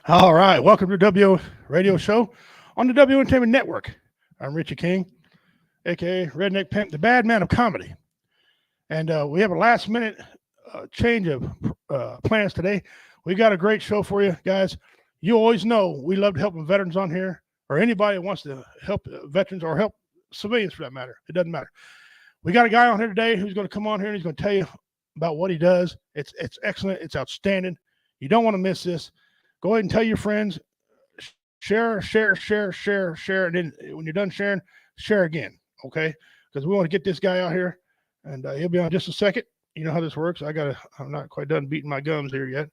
All right, welcome to W Radio Show on the W Entertainment Network. I'm Richie King, aka Redneck Pimp, the bad man of comedy. And we have a last minute change of plans today. We got a great show for you guys. You always know we love helping veterans on here, or anybody that wants to help veterans or help civilians for that matter. It doesn't matter. We got a guy on here today who's going to come on here and he's going to tell you about what he does. It's excellent. It's outstanding. You don't want to miss this. Go ahead and tell your friends. Share, and then when you're done sharing, share again, okay? Because we want to get this guy out here, and he'll be on just a second. You know how this works. I'm not quite done beating my gums here yet.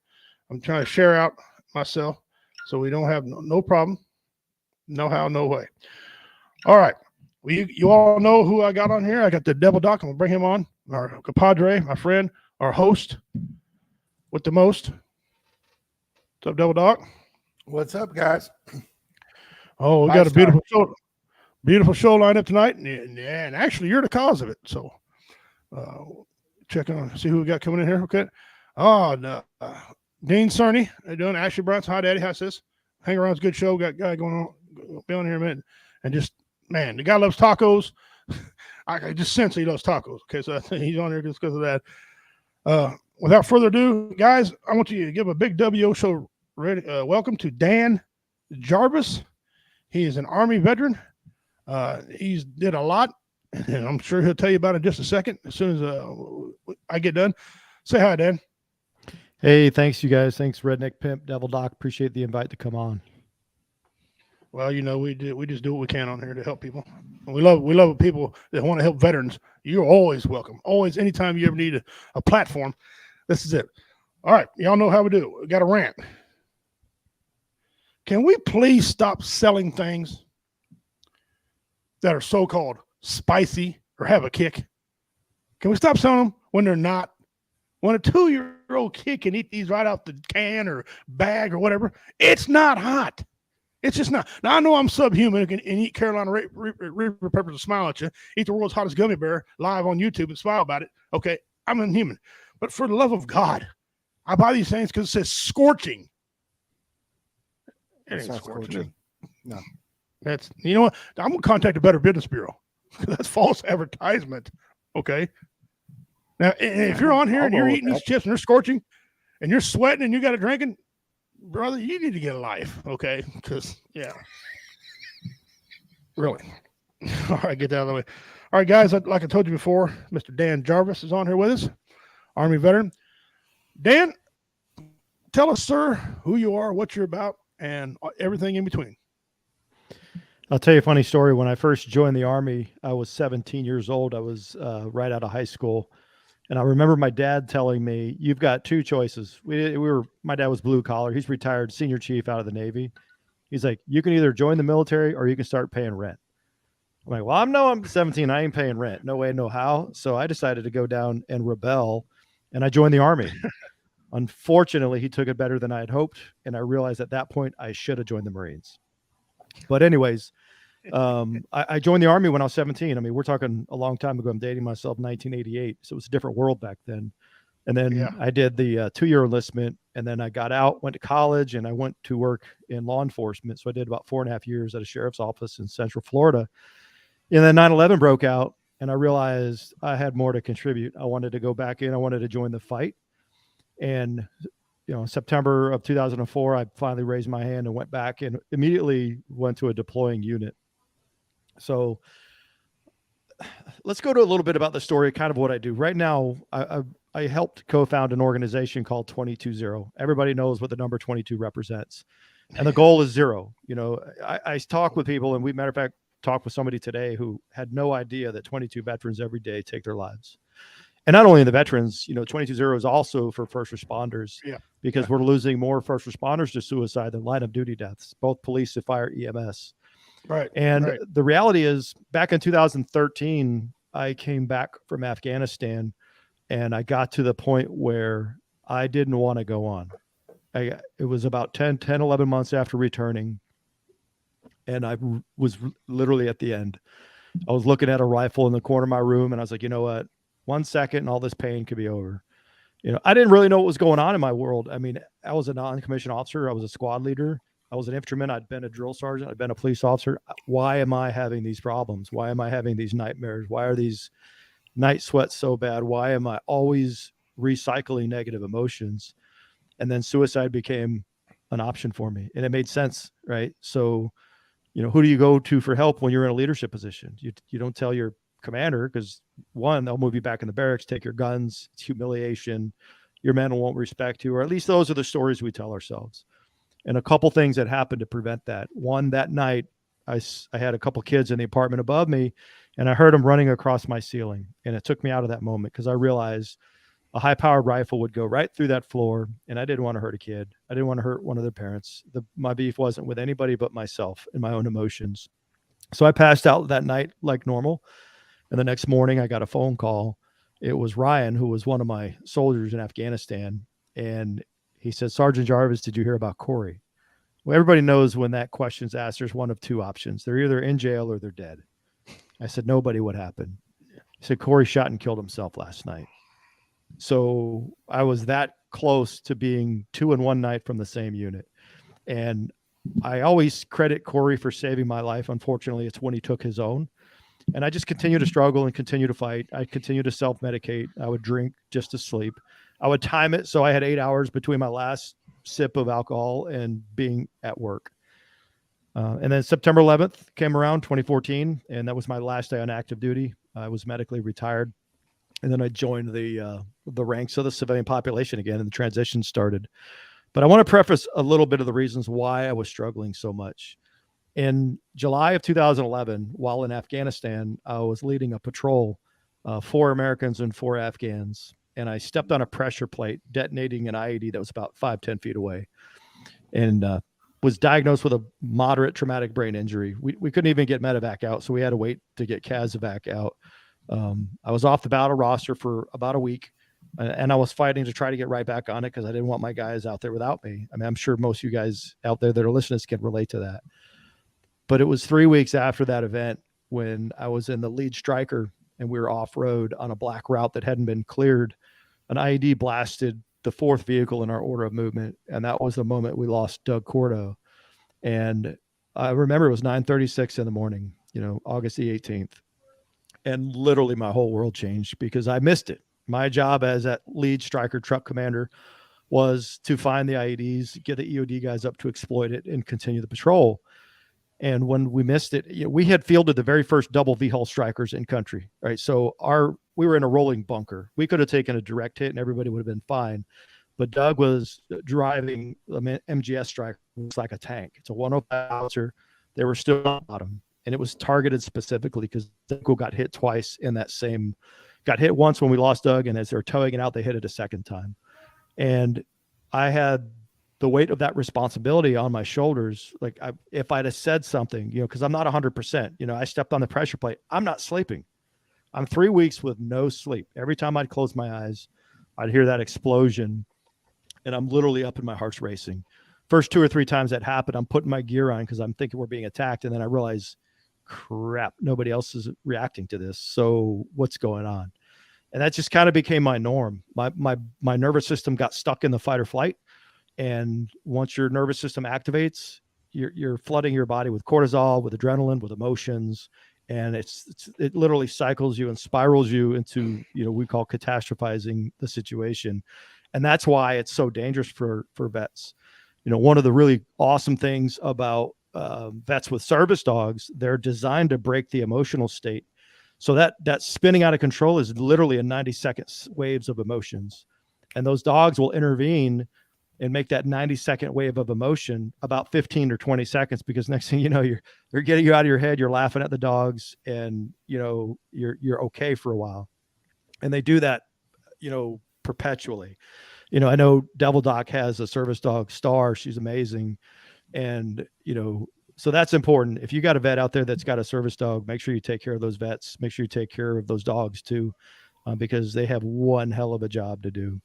I'm trying to share out myself so we don't have no problem. No how, no way. All right. Well, you all know who I got on here. I got the Devil Doc. I'm going to bring him on. Our compadre, my friend, our host with the most. What's up, Devil Doc? What's up, guys? Oh, we got a beautiful show lined up tonight, and actually, you're the cause of it. So, check on, see who we got coming in here. Okay. Oh, no, Dean Cerny, how you doing? Ashley Brunson, hi, Daddy. How's this? Hang around, it's a good show. Got a guy going on, be on here a minute, and just man, the guy loves tacos. I just sense he loves tacos. Okay, so I think he's on here just because of that. Without further ado, guys, I want you to give a big WO show. Welcome to Dan Jarvis. He is an Army veteran. He's did a lot, and I'm sure he'll tell you about it in just a second. As soon as I get done, say hi, Dan. Hey, thanks, you guys. Thanks, Redneck Pimp, Devil Doc. Appreciate the invite to come on. Well, you know, we just do what we can on here to help people. And we love people that want to help veterans. You're always welcome. Always, anytime you ever need a platform, this is it. All right, y'all know how we do. We got a rant. Can we please stop selling things that are so-called spicy or have a kick? Can we stop selling them when they're not? When a 2-year-old kid can eat these right out the can or bag or whatever, it's not hot. It's just not. Now, I know I'm subhuman and eat Carolina Reaper peppers and smile at you, eat the world's hottest gummy bear live on YouTube and smile about it. Okay, I'm inhuman. But for the love of God, I buy these things because it says scorching. It ain't scorching. No. That's, you know what? I'm going to contact the Better Business Bureau. That's false advertisement. Okay. Now, if you're on here and you're eating these chips and they're scorching and you're sweating and you got a drinking, brother, you need to get a life. Okay. Because, yeah. Really. All right. Get that out of the way. All right, guys. Like I told you before, Mr. Dan Jarvis is on here with us, Army veteran. Dan, tell us, sir, who you are, what you're about, and everything in between. I'll tell you a funny story. When I first joined the Army, I was 17 years old. I was right out of high school. And I remember my dad telling me, you've got two choices. My dad was blue collar. He's retired senior chief out of the Navy. He's like, you can either join the military or you can start paying rent. I'm like, well, I'm 17. I ain't paying rent. No way, no how. So I decided to go down and rebel, and I joined the Army. Unfortunately, he took it better than I had hoped, and I realized at that point I should have joined the Marines. But anyways, I joined the Army when I was 17. I mean, we're talking a long time ago. I'm dating myself, 1988, so it was a different world back then. And then I did the 2-year enlistment, and then I got out, went to college, and I went to work in law enforcement. So I did about 4.5 years at a sheriff's office in Central Florida. And then 9/11 broke out, and I realized I had more to contribute. I wanted to go back in. I wanted to join the fight. And, you know, September of 2004, I finally raised my hand and went back and immediately went to a deploying unit. So let's go to a little bit about the story, kind of what I do. Right now, I helped co-found an organization called 22-0. Everybody knows what the number 22 represents. And the goal is zero. You know, I talk with people, and we, matter of fact, talked with somebody today who had no idea that 22 veterans every day take their lives. And not only the veterans, you know, 22-0 is also for first responders, because we're losing more first responders to suicide than line of duty deaths, both police and fire EMS. Right. And the reality is, back in 2013, I came back from Afghanistan, and I got to the point where I didn't want to go on. It was about 11 months after returning, and I was literally at the end. I was looking at a rifle in the corner of my room, and I was like, you know what? 1 second and all this pain could be over. I didn't really know what was going on in my world. I mean, I was a non-commissioned officer. I was a squad leader. I was an infantryman. I'd been a drill sergeant. I'd been a police officer. Why am I having these problems? Why am I having these nightmares? Why are these night sweats so bad? Why am I always recycling negative emotions? And then suicide became an option for me, and it made sense, right? So, who do you go to for help when you're in a leadership position? You don't tell your commander, because one, they'll move you back in the barracks, take your guns, it's humiliation, your men won't respect you, or at least those are the stories we tell ourselves. And a couple things that happened to prevent that. One, that night, I had a couple kids in the apartment above me, and I heard them running across my ceiling. And it took me out of that moment because I realized a high-powered rifle would go right through that floor, and I didn't want to hurt a kid. I didn't want to hurt one of their parents. My beef wasn't with anybody but myself and my own emotions. So I passed out that night like normal. And the next morning, I got a phone call. It was Ryan, who was one of my soldiers in Afghanistan. And he said, "Sergeant Jarvis, did you hear about Corey?" Well, everybody knows when that question's asked, there's one of two options. They're either in jail or they're dead. I said, "No, buddy, what happened?" He said, "Corey shot and killed himself last night." So I was that close to being 2 in one night from the same unit. And I always credit Corey for saving my life. Unfortunately, it's when he took his own. And I just continue to struggle and continue to fight. I continue to self-medicate. I would drink just to sleep. I would time it so I had 8 hours between my last sip of alcohol and being at work. And then September 11th came around, 2014, and that was my last day on active duty. I was medically retired. And then I joined the ranks of the civilian population again, and the transition started. But I want to preface a little bit of the reasons why I was struggling so much. In July of 2011, while in Afghanistan, I was leading a patrol, 4 Americans and 4 Afghans, and I stepped on a pressure plate, detonating an IED that was about 5-10 feet away, and was diagnosed with a moderate traumatic brain injury. We couldn't even get medevac out, so we had to wait to get CASEVAC out. I was off the battle roster for about a week, and I was fighting to try to get right back on it because I didn't want my guys out there without me. I mean, I'm sure most of you guys out there that are listening can relate to that. But it was 3 weeks after that event when I was in the lead striker and we were off-road on a black route that hadn't been cleared. An IED blasted the 4th vehicle in our order of movement, and that was the moment we lost Doug Cordo. And I remember it was 9:36 in the morning, August the 18th. And literally my whole world changed because I missed it. My job as that lead striker truck commander was to find the IEDs, get the EOD guys up to exploit it, and continue the patrol. And when we missed it, we had fielded the very first double V-hull strikers in country, right? So we were in a rolling bunker. We could have taken a direct hit and everybody would have been fine. But Doug was driving the MGS striker. It's like a tank. It's a 105 ouncer. They were still on bottom. And it was targeted specifically because Doug got hit twice in that same, got hit once when we lost Doug. And as they were towing it out, they hit it a second time. And I had the weight of that responsibility on my shoulders. Like if I'd have said something, because I'm not 100%, I stepped on the pressure plate. I'm not sleeping. I'm 3 weeks with no sleep. Every time I'd close my eyes, I'd hear that explosion and I'm literally up and my heart's racing. First 2 or 3 times that happened, I'm putting my gear on because I'm thinking we're being attacked. And then I realize, crap, nobody else is reacting to this. So what's going on? And that just kind of became my norm. My nervous system got stuck in the fight or flight. And once your nervous system activates, you're flooding your body with cortisol, with adrenaline, with emotions. And it literally cycles you and spirals you into, we call catastrophizing the situation. And that's why it's so dangerous for vets. One of the really awesome things about vets with service dogs, they're designed to break the emotional state. So that spinning out of control is literally a 90-second waves of emotions. And those dogs will intervene and make that 90-second wave of emotion about 15 or 20 seconds, because next thing you know, they're getting you out of your head, you're laughing at the dogs, and you're okay for a while. And they do that, perpetually. I know Devil Doc has a service dog, Star. She's amazing. And, so that's important. If you got a vet out there that's got a service dog, make sure you take care of those vets. Make sure you take care of those dogs too, because they have one hell of a job to do.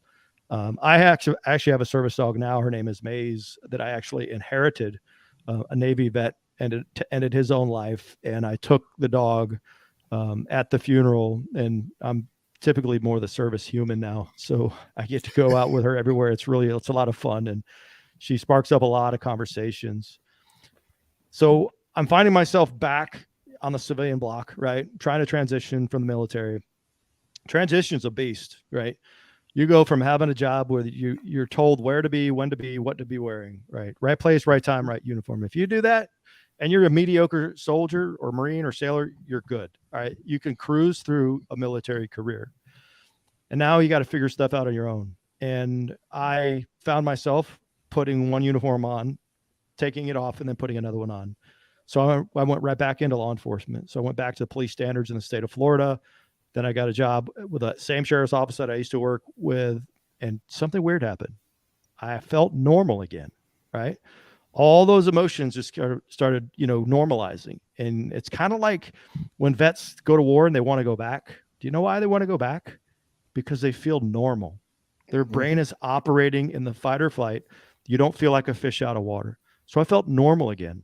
I actually have a service dog now. Her name is Maze, that I actually inherited. A Navy vet ended his own life, and I took the dog at the funeral, and I'm typically more the service human now. So I get to go out with her everywhere. It's a lot of fun. And she sparks up a lot of conversations. So I'm finding myself back on the civilian block, right? Trying to transition from the military. Transition's a beast, right? You go from having a job where you're told where to be, when to be, what to be wearing, right? Right place, right time, right uniform. If you do that and you're a mediocre soldier or Marine or sailor, you're good. All right. You can cruise through a military career. And now you got to figure stuff out on your own. And I found myself putting one uniform on, taking it off, and then putting another one on. So I went right back into law enforcement. So I went back to the police standards in the state of Florida. Then I got a job with the same sheriff's office that I used to work with, and something weird happened. I felt normal again, right? All those emotions just started, normalizing. And it's kind of like when vets go to war and they want to go back. Do you know why they want to go back? Because they feel normal. Their brain is operating in the fight or flight. You don't feel like a fish out of water. So I felt normal again.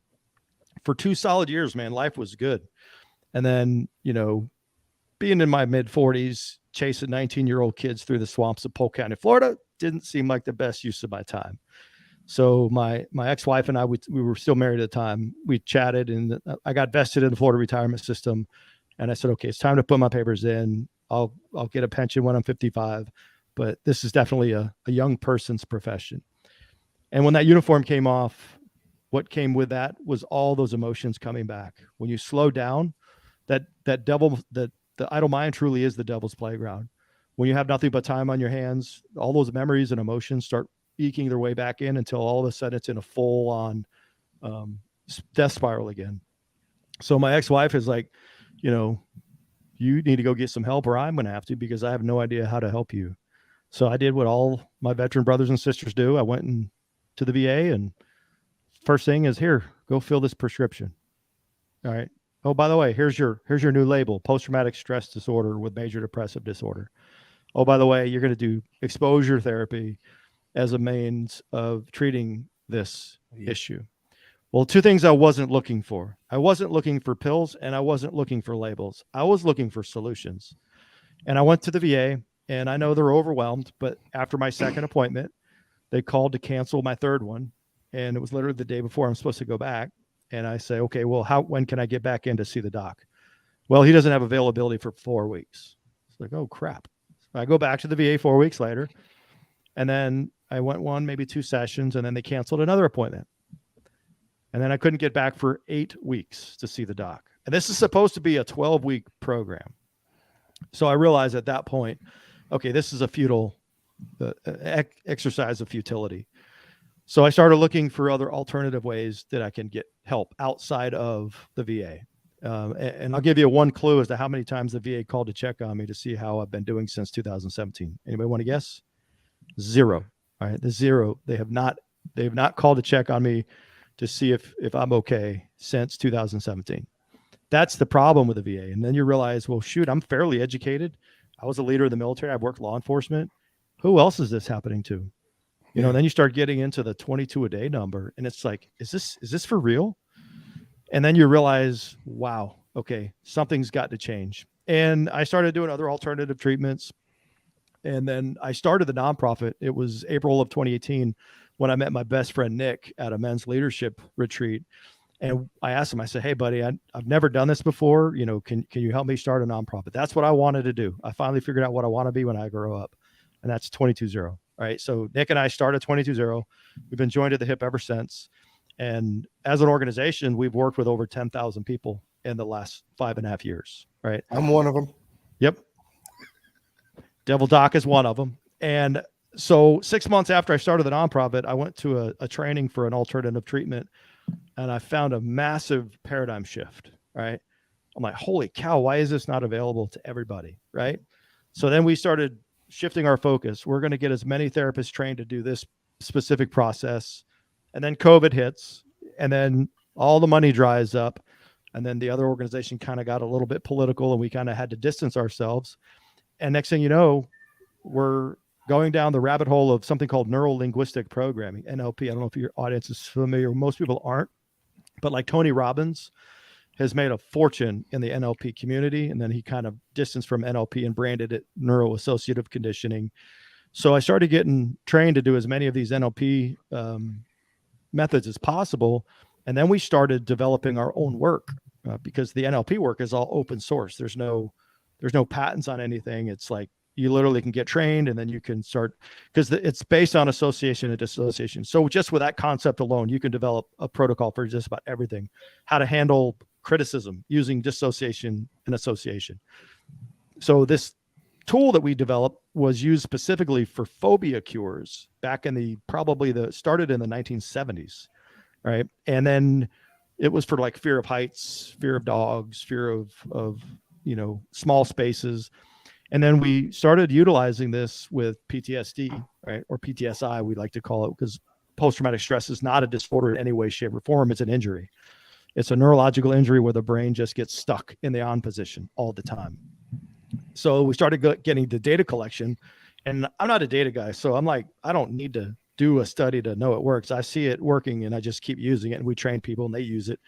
For 2 solid years, man, life was good. And then, being in my mid 40s, chasing 19-year-old kids through the swamps of Polk County, Florida, didn't seem like the best use of my time. So my ex-wife and I, we were still married at the time. We chatted, and I got vested in the Florida retirement system. And I said, okay, it's time to put my papers in. I'll get a pension when I'm 55, but this is definitely a young person's profession. And when that uniform came off, what came with that was all those emotions coming back. When you slow down, the idle mind truly is the devil's playground. When you have nothing but time on your hands, all those memories and emotions start eking their way back in until all of a sudden it's in a full-on death spiral again. So my ex-wife is like, you need to go get some help, or I'm going to have to, because I have no idea how to help you. So I did what all my veteran brothers and sisters do. I went to the VA, and first thing is, here, go fill this prescription. All right. Oh, by the way, here's your new label: post-traumatic stress disorder with major depressive disorder. Oh, by the way, you're going to do exposure therapy as a means of treating this issue. Well, 2 things I wasn't looking for. I wasn't looking for pills, and I wasn't looking for labels. I was looking for solutions. And I went to the VA, and I know they're overwhelmed, but after my second appointment, they called to cancel my third one. And it was literally the day before I'm supposed to go back. And I say, okay, well, when can I get back in to see the doc? Well, he doesn't have availability for 4 weeks. It's like, oh, crap. So I go back to the VA 4 weeks later. And then I went maybe 2 sessions, and then they canceled another appointment. And then I couldn't get back for 8 weeks to see the doc. And this is supposed to be a 12-week program. So I realized at that point, okay, this is a futile exercise of futility. So I started looking for other alternative ways that I can get help outside of the VA. And I'll give you one clue as to how many times the VA called to check on me to see how I've been doing since 2017. Anybody want to guess? 0. All right. The 0. They have not called to check on me to see if I'm okay since 2017. That's the problem with the VA. And then you realize, well, shoot, I'm fairly educated. I was a leader of the military. I've worked law enforcement. Who else is this happening to? Then you start getting into the 22 a day number, and it's like, is this for real? And then you realize, wow, okay, something's got to change. And I started doing other alternative treatments. And then I started the nonprofit. It was April of 2018 when I met my best friend, Nick, at a men's leadership retreat. And I asked him, I said, hey, buddy, I've never done this before. Can you help me start a nonprofit? That's what I wanted to do. I finally figured out what I want to be when I grow up. And that's 22-0. All right. So Nick and I started 22-0. We've been joined at the hip ever since. And as an organization, we've worked with over 10,000 people in the last 5.5 years. Right. I'm one of them. Yep. Devil Doc is one of them. And so 6 months after I started the nonprofit, I went to a training for an alternative treatment, and I found a massive paradigm shift. Right. I'm like, holy cow, why is this not available to everybody? Right. So then we started shifting our focus. We're going to get as many therapists trained to do this specific process. And then COVID hits, and then all the money dries up. And then the other organization kind of got a little bit political, and we kind of had to distance ourselves. And next thing you know, we're going down the rabbit hole of something called neuro-linguistic programming, NLP. I don't know if your audience is familiar. Most people aren't, but like Tony Robbins has made a fortune in the NLP community. And then he kind of distanced from NLP and branded it neuroassociative conditioning. So I started getting trained to do as many of these NLP methods as possible. And then we started developing our own work because the NLP work is all open source. There's no patents on anything. It's like you literally can get trained and then you can start, because it's based on association and dissociation. So just with that concept alone, you can develop a protocol for just about everything, how to handle criticism using dissociation and association. So this tool that we developed was used specifically for phobia cures back in started in the 1970s, right? And then it was for like fear of heights, fear of dogs, fear of small spaces. And then we started utilizing this with PTSD, right? Or PTSI, we like to call it, because post-traumatic stress is not a disorder in any way, shape, or form. It's an injury. It's a neurological injury where the brain just gets stuck in the on position all the time. So we started getting the data collection, and I'm not a data guy. So I'm like, I don't need to do a study to know it works. I see it working and I just keep using it, and we train people and they use it.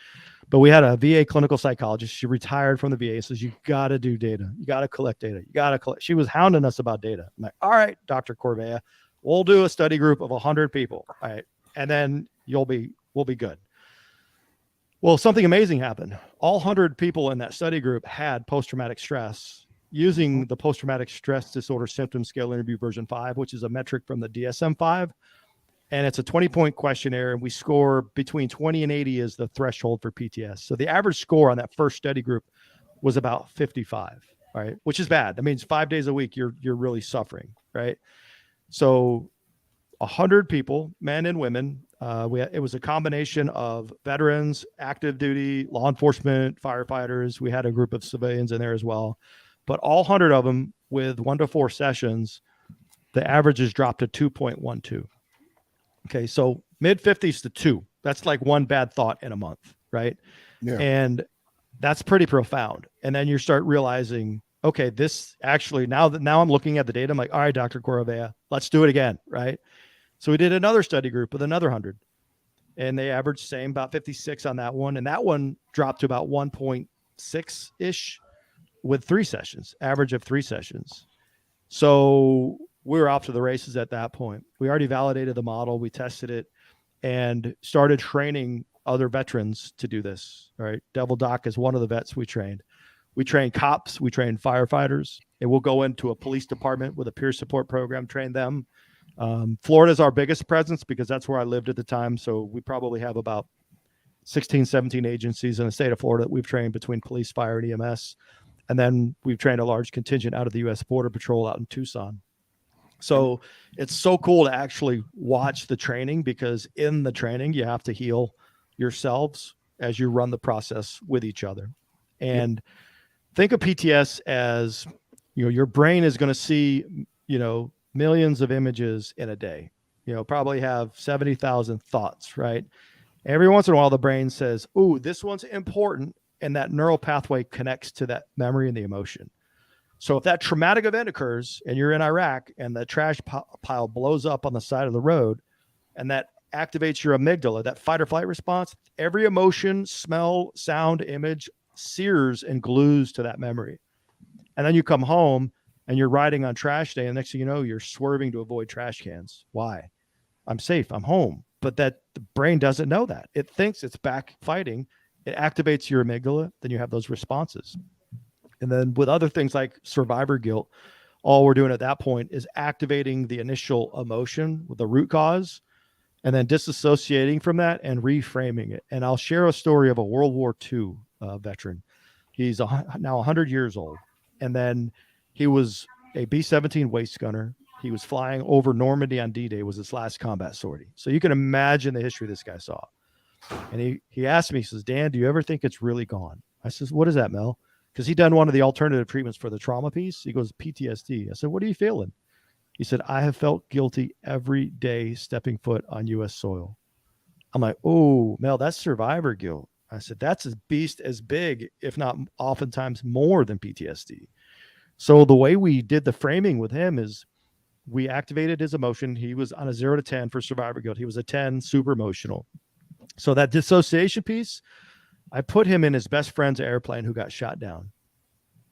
But we had a VA clinical psychologist. She retired from the VA. Says, you got to do data. You got to collect data. You got to collect. She was hounding us about data. I'm like, all right, Dr. Corvea, we'll do a study group of 100 people. All right. And then we'll be good. Well, something amazing happened. All 100 people in that study group had post-traumatic stress using the post-traumatic stress disorder symptom scale interview version 5, which is a metric from the DSM-5. And it's a 20-point questionnaire, and we score between 20 and 80 is the threshold for PTS. So the average score on that first study group was about 55, right? Which is bad. That means 5 days a week, you're really suffering, right? So 100 people, men and women. It was a combination of veterans, active duty, law enforcement, firefighters. We had a group of civilians in there as well. But all 100 of them with 1 to 4 sessions, the averages dropped to 2.12. Okay, so mid 50s to 2. That's like one bad thought in a month, right? Yeah. And that's pretty profound. And then you start realizing, okay, this actually, now I'm looking at the data, I'm like, all right, Dr. Corvea, let's do it again, right? So we did another study group with another 100, and they averaged same, about 56 on that one. And that one dropped to about 1.6-ish with 3 sessions, average of 3 sessions. So we were off to the races at that point. We already validated the model. We tested it and started training other veterans to do this. All right. Devil Doc is one of the vets we trained. We train cops. We train firefighters. And we'll go into a police department with a peer support program, train them. Florida is our biggest presence because that's where I lived at the time. So we probably have about 16, 17 agencies in the state of Florida that we've trained between police, fire, and EMS. And then we've trained a large contingent out of the U.S. Border Patrol out in Tucson. So it's so cool to actually watch the training, because in the training, you have to heal yourselves as you run the process with each other. And think of PTS as, your brain is going to see, millions of images in a day, probably have 70,000 thoughts, right? Every once in a while, the brain says, "Ooh, this one's important." And that neural pathway connects to that memory and the emotion. So if that traumatic event occurs and you're in Iraq and the trash pile blows up on the side of the road, and that activates your amygdala, that fight or flight response, every emotion, smell, sound, image sears and glues to that memory. And then you come home and you're riding on trash day, and next thing you know, you're swerving to avoid trash cans. Why? I'm safe. I'm home. But that the brain doesn't know that. It thinks it's back fighting. It activates your amygdala. Then you have those responses. And then with other things like survivor guilt, all we're doing at that point is activating the initial emotion with the root cause, and then disassociating from that and reframing it. And I'll share a story of a World War II veteran. He's now 100 years old. And then he was a B-17 waist gunner. He was flying over Normandy on D-Day, was his last combat sortie. So you can imagine the history this guy saw. And he asked me, he says, "Dan, do you ever think it's really gone?" I says, "What is that, Mel?" Because he'd done one of the alternative treatments for the trauma piece. He goes, "PTSD." I said, "What are you feeling?" He said, "I have felt guilty every day stepping foot on U.S. soil." I'm like, "Oh, Mel, that's survivor guilt." I said, "That's a beast as big, if not oftentimes more than PTSD." So the way we did the framing with him is we activated his emotion. He was on a 0 to 10 for survivor guilt. He was a 10, super emotional. So that dissociation piece, I put him in his best friend's airplane who got shot down.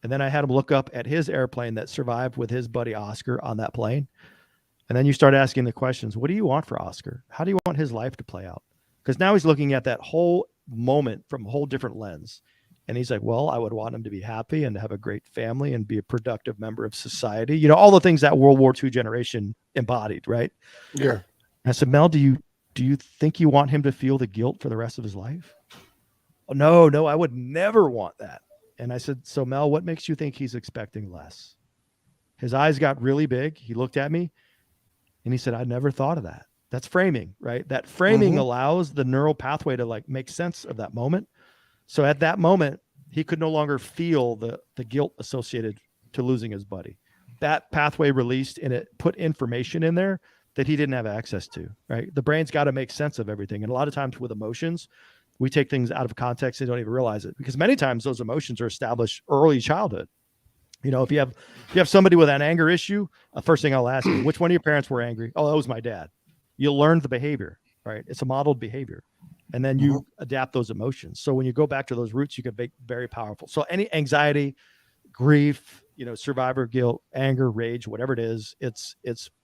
And then I had him look up at his airplane that survived with his buddy Oscar on that plane. And then you start asking the questions, what do you want for Oscar? How do you want his life to play out? Because now he's looking at that whole moment from a whole different lens. And he's like, well, I would want him to be happy and to have a great family and be a productive member of society. You know, all the things that World War II generation embodied, right? Yeah. And I said, Mel, do you think you want him to feel the guilt for the rest of his life? Oh, no, I would never want that. And I said, so Mel, what makes you think he's expecting less? His eyes got really big. He looked at me and he said, I never thought of that. That's framing, right? That framing allows the neural pathway to like make sense of that moment. So at that moment, he could no longer feel the guilt associated to losing his buddy. That pathway released and it put information in there that he didn't have access to, right? The brain's got to make sense of everything. And a lot of times with emotions, we take things out of context and don't even realize it, because many times those emotions are established early childhood. You know, if you have somebody with an anger issue, first thing I'll ask you, which one of your parents were angry? Oh, that was my dad. You'll learn the behavior, right? It's a modeled behavior. And then you adapt those emotions. So when you go back to those roots, you can make very powerful. So any anxiety, grief, you know, survivor guilt, anger, rage, whatever it is, it's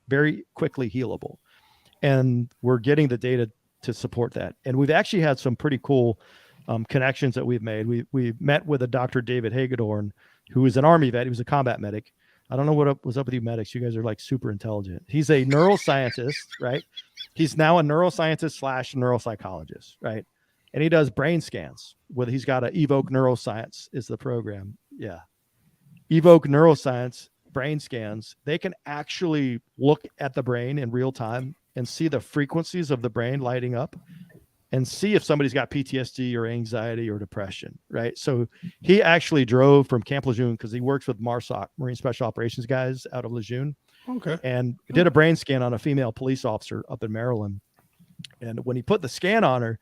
very quickly healable. And we're getting the data to support that. And we've actually had some pretty cool connections that we've made. We met with a Dr. David Hagedorn, who is an Army vet. He was a combat medic. I don't know what was up with you medics. You guys are like super intelligent. He's a neuroscientist, right? He's now a neuroscientist / neuropsychologist, right? And he does brain scans. He's got a Evoke Neuroscience is the program. Yeah. Evoke Neuroscience brain scans. They can actually look at the brain in real time and see the frequencies of the brain lighting up and see if somebody's got PTSD or anxiety or depression, right? So he actually drove from Camp Lejeune because he works with MARSOC, Marine Special Operations guys out of Lejeune. Okay. And did a brain scan on a female police officer up in Maryland. And when he put the scan on her,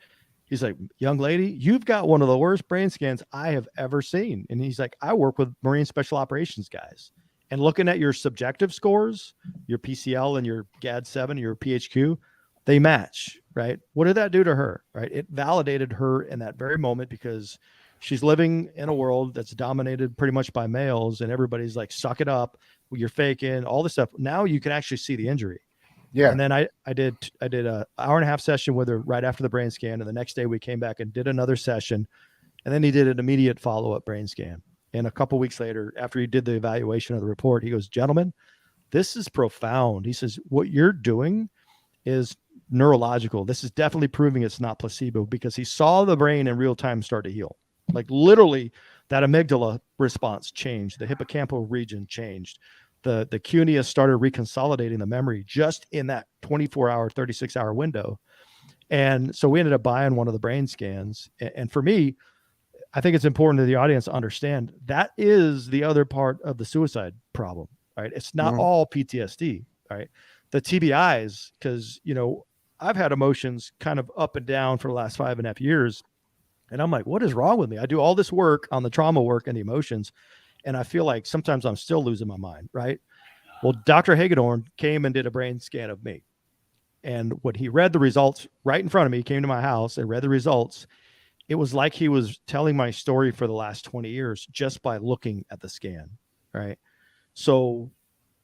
he's like, young lady, you've got one of the worst brain scans I have ever seen. And he's like, I work with Marine Special Operations guys. And looking at your subjective scores, your PCL and your GAD-7, your PHQ, they match, right? What did that do to her, right? It validated her in that very moment because she's living in a world that's dominated pretty much by males and everybody's like, suck it up, you're faking, all this stuff. Now you can actually see the injury. Yeah. And then I did a hour and a half session with her right after the brain scan. And the next day we came back and did another session. And then he did an immediate follow-up brain scan. And a couple of weeks later, after he did the evaluation of the report, he goes, gentlemen, this is profound. He says, what you're doing is neurological. This is definitely proving it's not placebo, because he saw the brain in real time start to heal. Like literally that amygdala response changed. The hippocampal region changed. The cunea started reconsolidating the memory just in that 24-hour, 36-hour window. And so we ended up buying one of the brain scans. And for me, I think it's important to the audience to understand that is the other part of the suicide problem, right? It's not all PTSD, right? The TBIs, because, you know, I've had emotions kind of up and down for the last 5.5 years. And I'm like, what is wrong with me? I do all this work on the trauma work and the emotions, and I feel like sometimes I'm still losing my mind, right? Well, Dr. Hagedorn came and did a brain scan of me. And when he read the results right in front of me, he came to my house and read the results, it was like he was telling my story for the last 20 years just by looking at the scan, right? So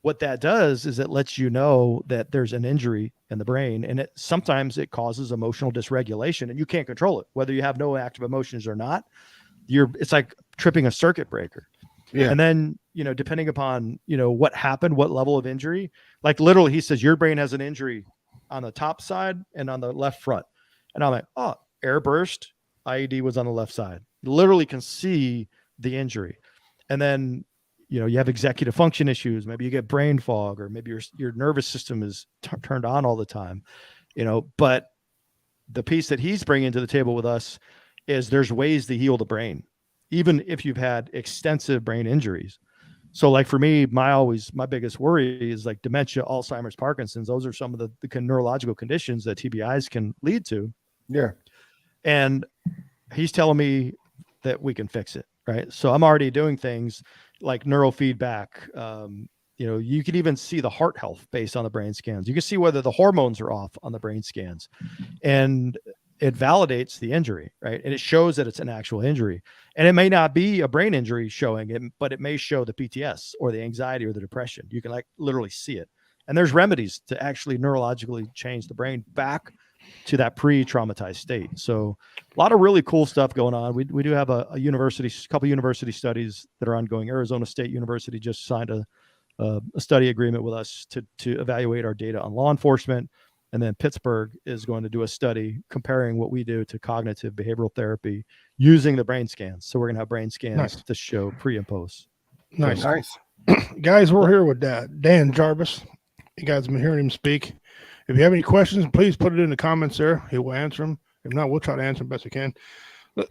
what that does is it lets you know that there's an injury in the brain, and sometimes it causes emotional dysregulation, and you can't control it, whether you have no active emotions or not. It's like tripping a circuit breaker. Yeah. And then, you know, depending upon, you know, what happened, what level of injury, like literally he says, your brain has an injury on the top side and on the left front. And I'm like, oh, air burst, IED was on the left side. You literally can see the injury. And then, you know, you have executive function issues. Maybe you get brain fog, or maybe your nervous system is turned on all the time, you know. But the piece that he's bringing to the table with us is there's ways to heal the brain, even if you've had extensive brain injuries. So like for me, my biggest worry is like dementia, Alzheimer's, Parkinson's. Those are some of the neurological conditions that TBIs can lead to. Yeah. And he's telling me that we can fix it, right? So I'm already doing things like neurofeedback. You know, you can even see the heart health based on the brain scans. You can see whether the hormones are off on the brain scans. And it validates the injury, right? And it shows that it's an actual injury. And it may not be a brain injury showing it, but it may show the PTS or the anxiety or the depression. You can like literally see it. And there's remedies to actually neurologically change the brain back to that pre-traumatized state. So a lot of really cool stuff going on. We do have a couple university studies that are ongoing. Arizona State University just signed a study agreement with us to evaluate our data on law enforcement. And then Pittsburgh is going to do a study comparing what we do to cognitive behavioral therapy using the brain scans. So we're going to have brain scans to show pre and post. Nice. Guys, we're here with Dan Jarvis. You guys have been hearing him speak. If you have any questions, please put it in the comments there. He will answer them. If not, we'll try to answer them best we can.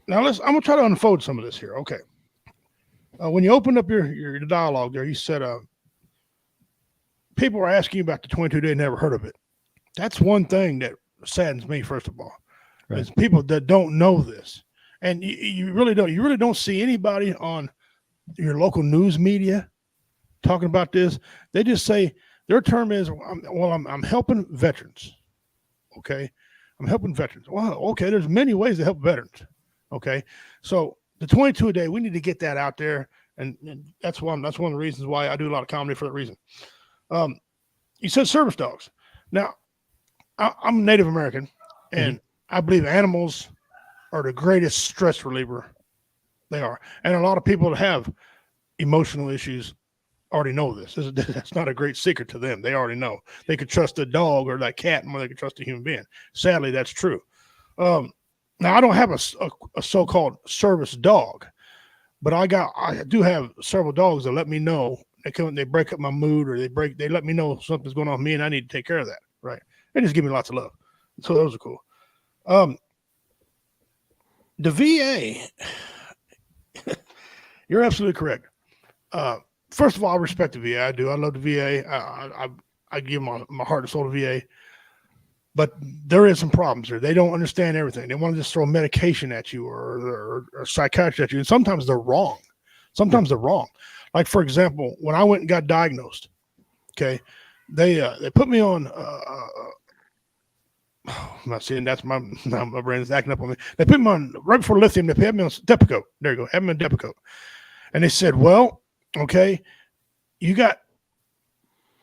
Now, I'm going to try to unfold some of this here. Okay. When you opened up your dialogue there, you said people are asking you about the 22-day, never heard of it. That's one thing that saddens me, first of all, is people that don't know this. And you really don't see anybody on your local news media talking about this. They just say their term is, I'm helping veterans. Okay. I'm helping veterans. Well, okay. There's many ways to help veterans. Okay. So the 22 a day, we need to get that out there. And that's one of the reasons why I do a lot of comedy, for that reason. You said service dogs. Now, I'm Native American, and I believe animals are the greatest stress reliever. They are. And a lot of people that have emotional issues already know this. That's not a great secret to them. They already know. They could trust a dog or that cat more than they could trust a human being. Sadly, that's true. Now, I don't have a so-called service dog, but I do have several dogs that let me know. They break up my mood, or they let me know something's going on with me, and I need to take care of that. Right. They just give me lots of love. So those are cool. The VA, you're absolutely correct. First of all, I respect the VA. I do. I love the VA. I give my heart and soul to VA. But there is some problems there. They don't understand everything. They want to just throw medication at you or psychiatry at you. And sometimes they're wrong. Like, for example, when I went and got diagnosed, okay, they put me on I'm not saying that's my brain is acting up on me. They put me on, right before lithium, they had me on Depakote. There you go. Had me on Depakote. And they said, well, okay, you got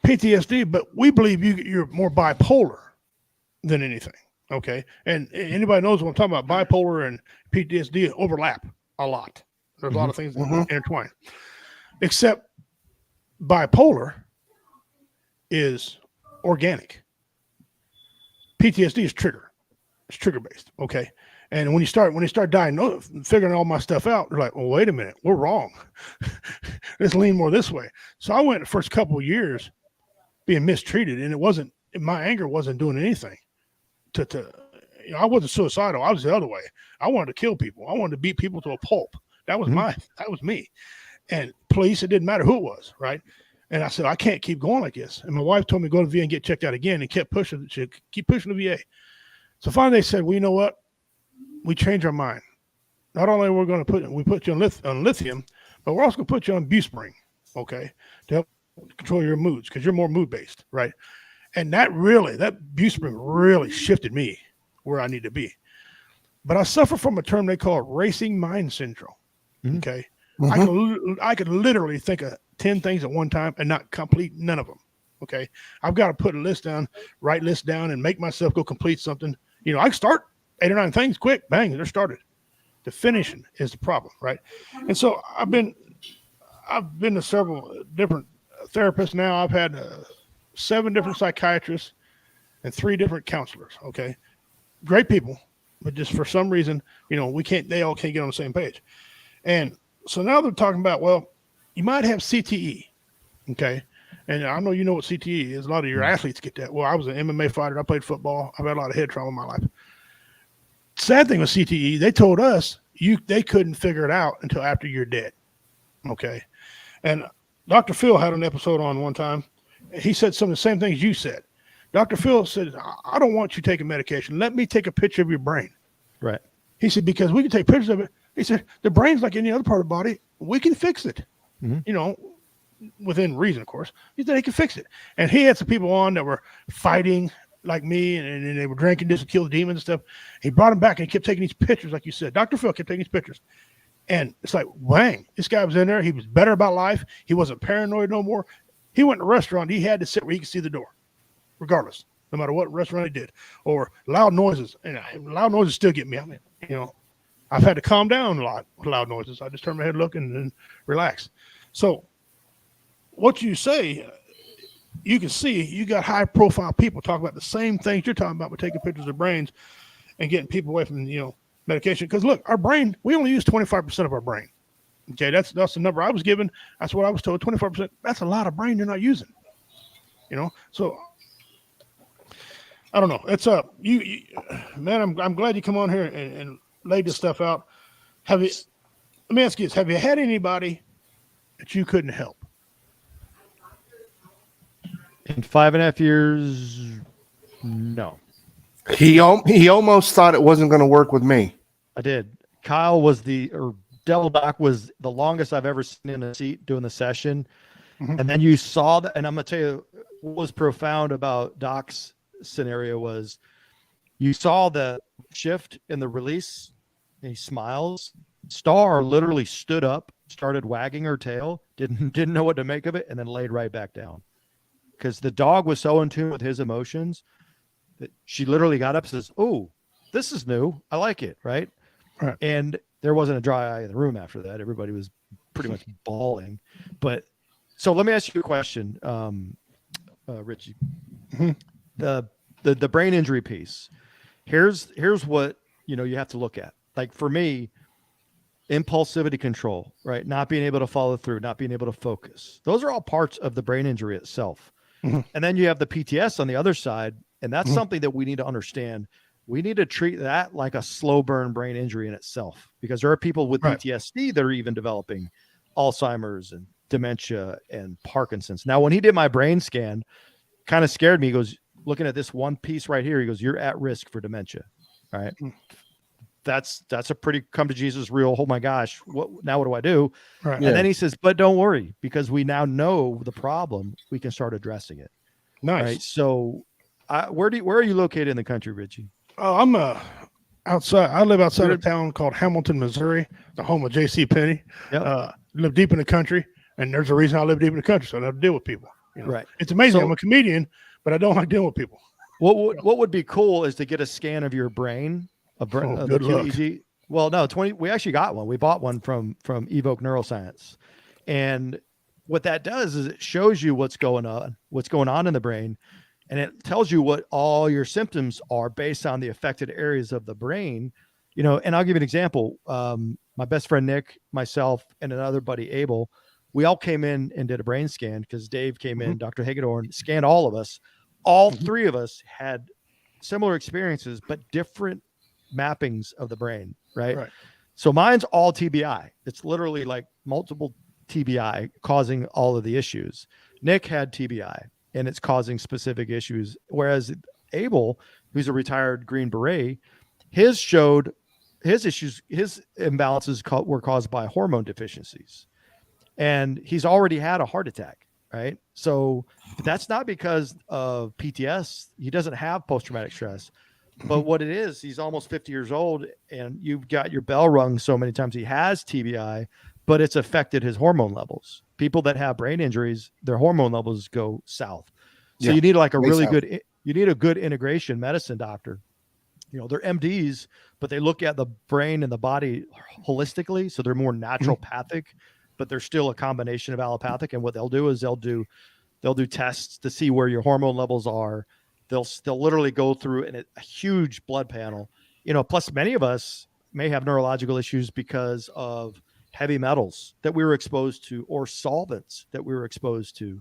PTSD, but we believe you're more bipolar than anything. Okay. And anybody knows what I'm talking about. Bipolar and PTSD overlap a lot. There's a lot of things intertwined. Except bipolar is organic. PTSD is trigger. It's trigger based. Okay. And when you start figuring all my stuff out, they're like, well, wait a minute, we're wrong. Let's lean more this way. So I went the first couple of years being mistreated, and my anger wasn't doing anything I wasn't suicidal. I was the other way. I wanted to kill people. I wanted to beat people to a pulp. That was me. And police, it didn't matter who it was. Right. And I said, I can't keep going like this. And my wife told me to go to the VA and get checked out again, and kept pushing. She keep pushing the VA. So finally they said, well, you know what? We changed our mind. Not only are we going to put you on lithium, but we're also going to put you on BuSpring, okay, to help control your moods, because you're more mood based, right? And that BuSpring really shifted me where I need to be. But I suffer from a term they call racing mind syndrome. Okay, I could literally think of 10 things at one time and not complete none of them. Okay, I've got to put a list down, write lists down, and make myself go complete something. You know, I can start 8 or 9 things quick, bang, they're started. The finishing is the problem, right? And so I've been to several different therapists now. I've had 7 different psychiatrists and 3 different counselors. Okay, great people, but just for some reason, they all can't get on the same page. And so now they're talking about, well, you might have CTE, okay? And I know you know what CTE is. A lot of your athletes get that. Well, I was an MMA fighter. I played football. I've had a lot of head trauma in my life. Sad thing with CTE, they told us they couldn't figure it out until after you're dead, okay? And Dr. Phil had an episode on one time. He said some of the same things you said. Dr. Phil said, I don't want you taking medication. Let me take a picture of your brain. Right. He said, because we can take pictures of it. He said, the brain's like any other part of the body. We can fix it, within reason, of course. He said he can fix it. And he had some people on that were fighting like me, and they were drinking this to kill the demons and stuff. He brought him back and he kept taking these pictures, like you said. Dr. Phil kept taking these pictures. And it's like, bang, this guy was in there. He was better about life. He wasn't paranoid no more. He went to a restaurant. He had to sit where he could see the door, regardless, no matter what restaurant he did. Or loud noises. And loud noises still get me. I mean, I've had to calm down a lot with loud noises. I just turn my head, look, and then relax. So what you say, you can see you got high-profile people talking about the same things you're talking about with taking pictures of brains and getting people away from, medication. Because look, our brain, we only use 25% of our brain. Okay, that's the number I was given. That's what I was told. 25%. That's a lot of brain you're not using. So I don't know. It's you man. I'm glad you come on here and laid this stuff out. Let me ask you this: have you had anybody that you couldn't help? In 5.5 years, no. He almost thought it wasn't going to work with me. I did. Kyle was Devil Doc was the longest I've ever seen in a seat doing the session. Mm-hmm. And then you saw that, and I'm going to tell you what was profound about Doc's scenario was you saw the shift in the release, and he smiles. Star literally stood up, started wagging her tail, didn't know what to make of it, and then laid right back down. Because the dog was so in tune with his emotions that she literally got up and says, "Oh, this is new. I like it." Right. And there wasn't a dry eye in the room after that. Everybody was pretty much bawling. But so let me ask you a question, Richie. Mm-hmm. The brain injury piece. Here's what you have to look at. Like for me, impulsivity control, right? Not being able to follow through, not being able to focus. Those are all parts of the brain injury itself. Mm-hmm. And then you have the PTS on the other side, and that's mm-hmm. something that we need to understand. We need to treat that like a slow burn brain injury in itself, because there are people with PTSD that are even developing Alzheimer's and dementia and Parkinson's. Now, when he did my brain scan, kind of scared me. He goes, looking at this one piece right here, he goes, "You're at risk for dementia." All right. Mm-hmm. That's a pretty come to Jesus real. Oh my gosh. What do I do? Right. And then he says, "But don't worry, because we now know the problem. We can start addressing it." Nice. Right. So where are you located in the country, Richie? Oh, I'm outside. I live outside a town called Hamilton, Missouri, the home of J.C. Penney. Yep. Live deep in the country, and there's a reason I live deep in the country, so I have to deal with people. Right. It's amazing. So, I'm a comedian, but I don't like dealing with people. What would be cool is to get a scan of your brain. Good luck. QEEG. Well, no, we actually got one. We bought one from Evoke Neuroscience, and what that does is it shows you what's going on in the brain. And it tells you what all your symptoms are based on the affected areas of the brain, and I'll give you an example. My best friend, Nick, myself, and another buddy, Abel, we all came in and did a brain scan because Dave came in, Dr. Hagedorn scanned all of us. All three of us had similar experiences, but different mappings of the brain. Right. So mine's all TBI. It's literally like multiple TBI causing all of the issues. Nick had TBI. And it's causing specific issues. Whereas Abel, who's a retired Green Beret, his issues, his imbalances were caused by hormone deficiencies. And he's already had a heart attack, right? So that's not because of PTS. He doesn't have post-traumatic stress. But what it is, he's almost 50 years old, and you've got your bell rung so many times. He has TBI, but it's affected his hormone levels. People that have brain injuries, their hormone levels go south. So you need like you need a good integration medicine doctor. They're MDs, but they look at the brain and the body holistically. So they're more naturopathic, but they're still a combination of allopathic. And what they'll do is they'll do tests to see where your hormone levels are. They'll literally go through a huge blood panel, plus many of us may have neurological issues because of heavy metals that we were exposed to or solvents that we were exposed to.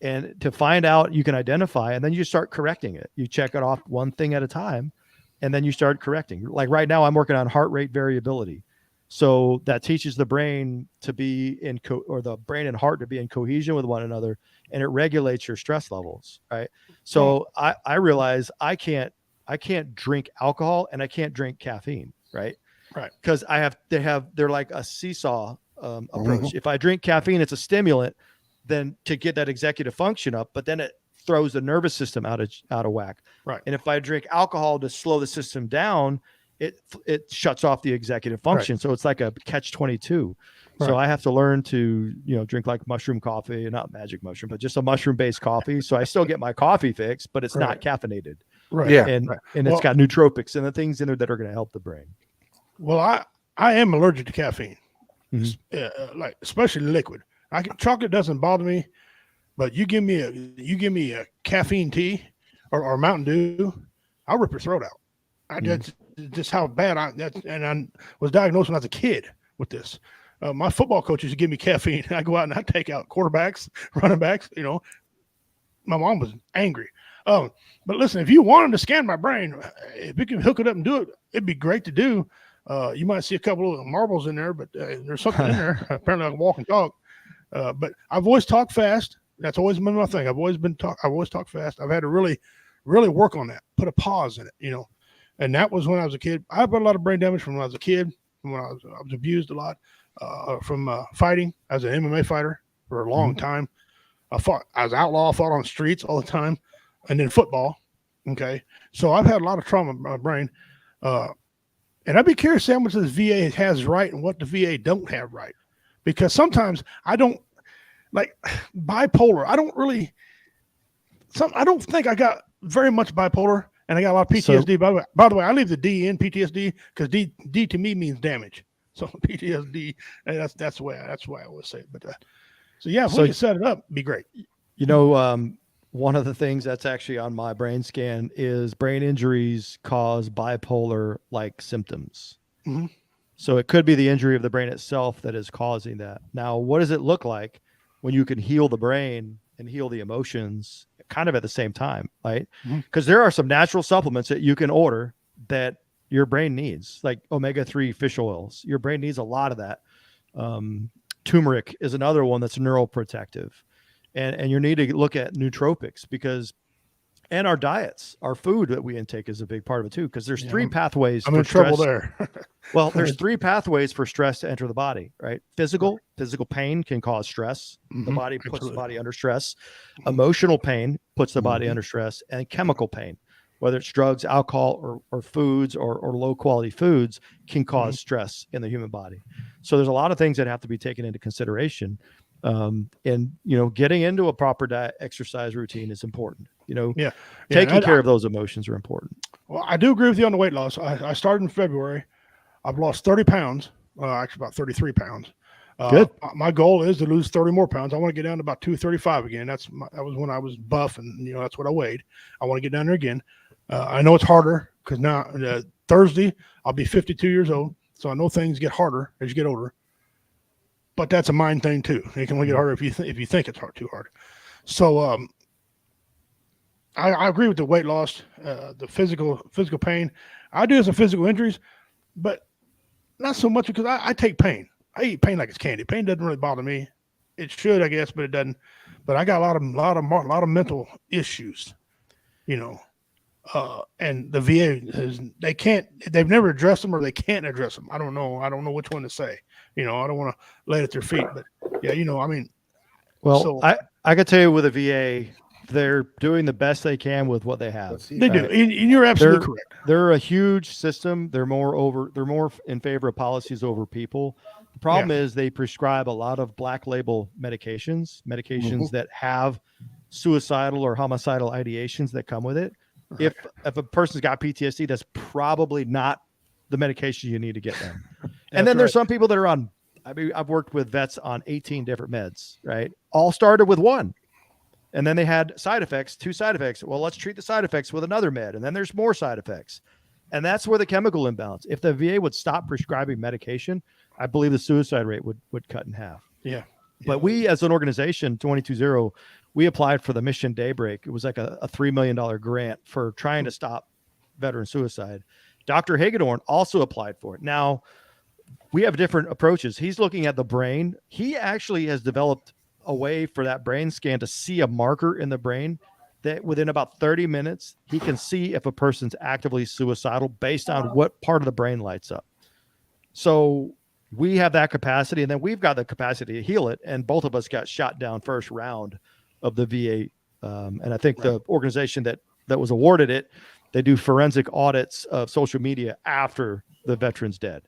And to find out, you can identify, and then you start correcting it. You check it off one thing at a time, and then you start correcting. Like right now, I'm working on heart rate variability. So that teaches the brain to be or the brain and heart to be in cohesion with one another, and it regulates your stress levels. Right. So I realize I can't drink alcohol and I can't drink caffeine. Right. Right. Because they're like a seesaw approach. If I drink caffeine, it's a stimulant, then to get that executive function up, but then it throws the nervous system out of whack. Right. And if I drink alcohol to slow the system down, it shuts off the executive function. Right. So it's like a catch-22. Right. So I have to learn to, drink like mushroom coffee, not magic mushroom, but just a mushroom-based coffee. So I still get my coffee fix, but it's not caffeinated. Right. Yeah. And it's got nootropics and the things in there that are going to help the brain. Well, I am allergic to caffeine, like especially liquid. Chocolate doesn't bother me, but you give me a caffeine tea or Mountain Dew, I'll rip your throat out. That's just how bad I was diagnosed when I was a kid with this. My football coach used to give me caffeine. I go out and I take out quarterbacks, running backs. My mom was angry. But listen, if you wanted to scan my brain, if you can hook it up and do it, it'd be great to do. You might see a couple of marbles in there, but there's something in there. Apparently, I can walk and talk. But I've always talked fast. That's always been my thing. I've always talked fast. I've had to really, really work on that. Put a pause in it, And that was when I was a kid. I had a lot of brain damage from when I was a kid. When I was abused a lot from fighting as an MMA fighter for a long time. I was outlaw. Fought on streets all the time, and then football. Okay, so I've had a lot of trauma in my brain. And I'd be curious how much this VA has right and what the VA don't have right. Because sometimes I don't like bipolar. I don't think I got very much bipolar, and I got a lot of PTSD. So, by the way, I leave the D in PTSD because D to me means damage. So PTSD, that's why I always say it. But so yeah, if we can set it up, it'd be great. One of the things that's actually on my brain scan is brain injuries cause bipolar-like symptoms. Mm-hmm. So it could be the injury of the brain itself that is causing that. Now, what does it look like when you can heal the brain and heal the emotions kind of at the same time, right? Because there are some natural supplements that you can order that your brain needs, like omega-3 fish oils. Your brain needs a lot of that. Turmeric is another one that's neuroprotective. And you need to look at nootropics and our diets, our food that we intake is a big part of it too, because there's three pathways. I'm in trouble there. Well, there's three pathways for stress to enter the body, right? Physical pain can cause stress. The body puts the body under stress. Emotional pain puts the body under stress, and chemical pain, whether it's drugs, alcohol, or foods or low quality foods, can cause stress in the human body. So there's a lot of things that have to be taken into consideration. And getting into a proper diet, exercise routine is important. Taking care of those emotions are important. Well, I do agree with you on the weight loss. I started in February. I've lost 30 pounds, actually about 33 pounds. Good. My goal is to lose 30 more pounds. I want to get down to about 235 again. That was when I was buff, and that's what I weighed. I want to get down there again. I know it's harder because now Thursday I'll be 52 years old, so I know things get harder as you get older. But that's a mind thing too. It can only get harder if you think it's too hard. So I agree with the weight loss, the physical pain. I do have some physical injuries, but not so much because I take pain. I eat pain like it's candy. Pain doesn't really bother me. It should, I guess, but it doesn't. But I got a lot of mental issues, and the VA they've never addressed them, or they can't address them. I don't know which one to say. I don't want to lay it at their feet, but Well, so, I could tell you with a VA, they're doing the best they can with what they have. They do, and you're absolutely correct. They're a huge system. They're more in favor of policies over people. The problem is they prescribe a lot of black label medications that have suicidal or homicidal ideations that come with it. Right. If a person's got PTSD, that's probably not the medication you need to get them. And then there's some people that are on, I've worked with vets on 18 different meds, right? All started with one. And then they had two side effects. Well, let's treat the side effects with another med. And then there's more side effects. And that's where the chemical imbalance. If the VA would stop prescribing medication, I believe the suicide rate would cut in half. Yeah. But we, as an organization, 220, we applied for the Mission Daybreak. It was like a $3 million grant for trying to stop veteran suicide. Dr. Hagedorn also applied for it. Now, we have different approaches. He's looking at the brain. He actually has developed a way for that brain scan to see a marker in the brain that within about 30 minutes, he can see if a person's actively suicidal based on what part of the brain lights up. So we have that capacity, and then we've got the capacity to heal it. And both of us got shot down first round of the VA And I think the organization that was awarded it, they do forensic audits of social media after the veteran's dead.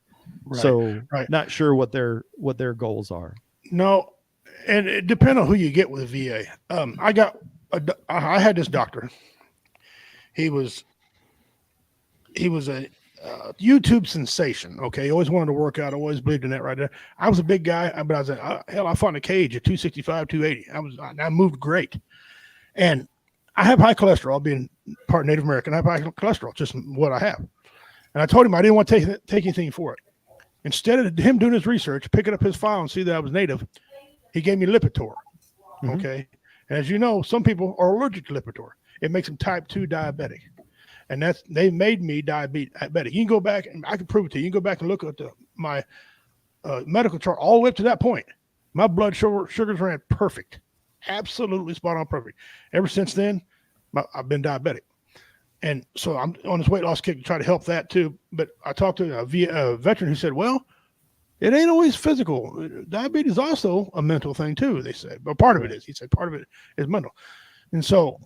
Right. So Right. not sure what their goals are. No, and it depends on who you get with VA. I had this doctor. He was a YouTube sensation. Okay, he always wanted to work out. Always believed in that right there. I was a big guy, but I was hell. I fought in a cage at 265, 280. I moved great, and I have high cholesterol. Being part Native American, I have high cholesterol. Just what I have. And I told him I didn't want to take anything for it. Instead of him doing his research, picking up his file and see that I was Native, he gave me Lipitor. Mm-hmm. Okay. And as you know, some people are allergic to Lipitor. It makes them type 2 diabetic. And they made me diabetic. You can go back and I can prove it to you. You can go back and look at my medical chart all the way up to that point. My blood sugars ran perfect. Absolutely spot on perfect. Ever since then, I've been diabetic. And so I'm on this weight loss kick to try to help that too. But I talked to a veteran who said, well, it ain't always physical. Diabetes is also a mental thing too, they said. But part of it is. He said part of it is mental. And so,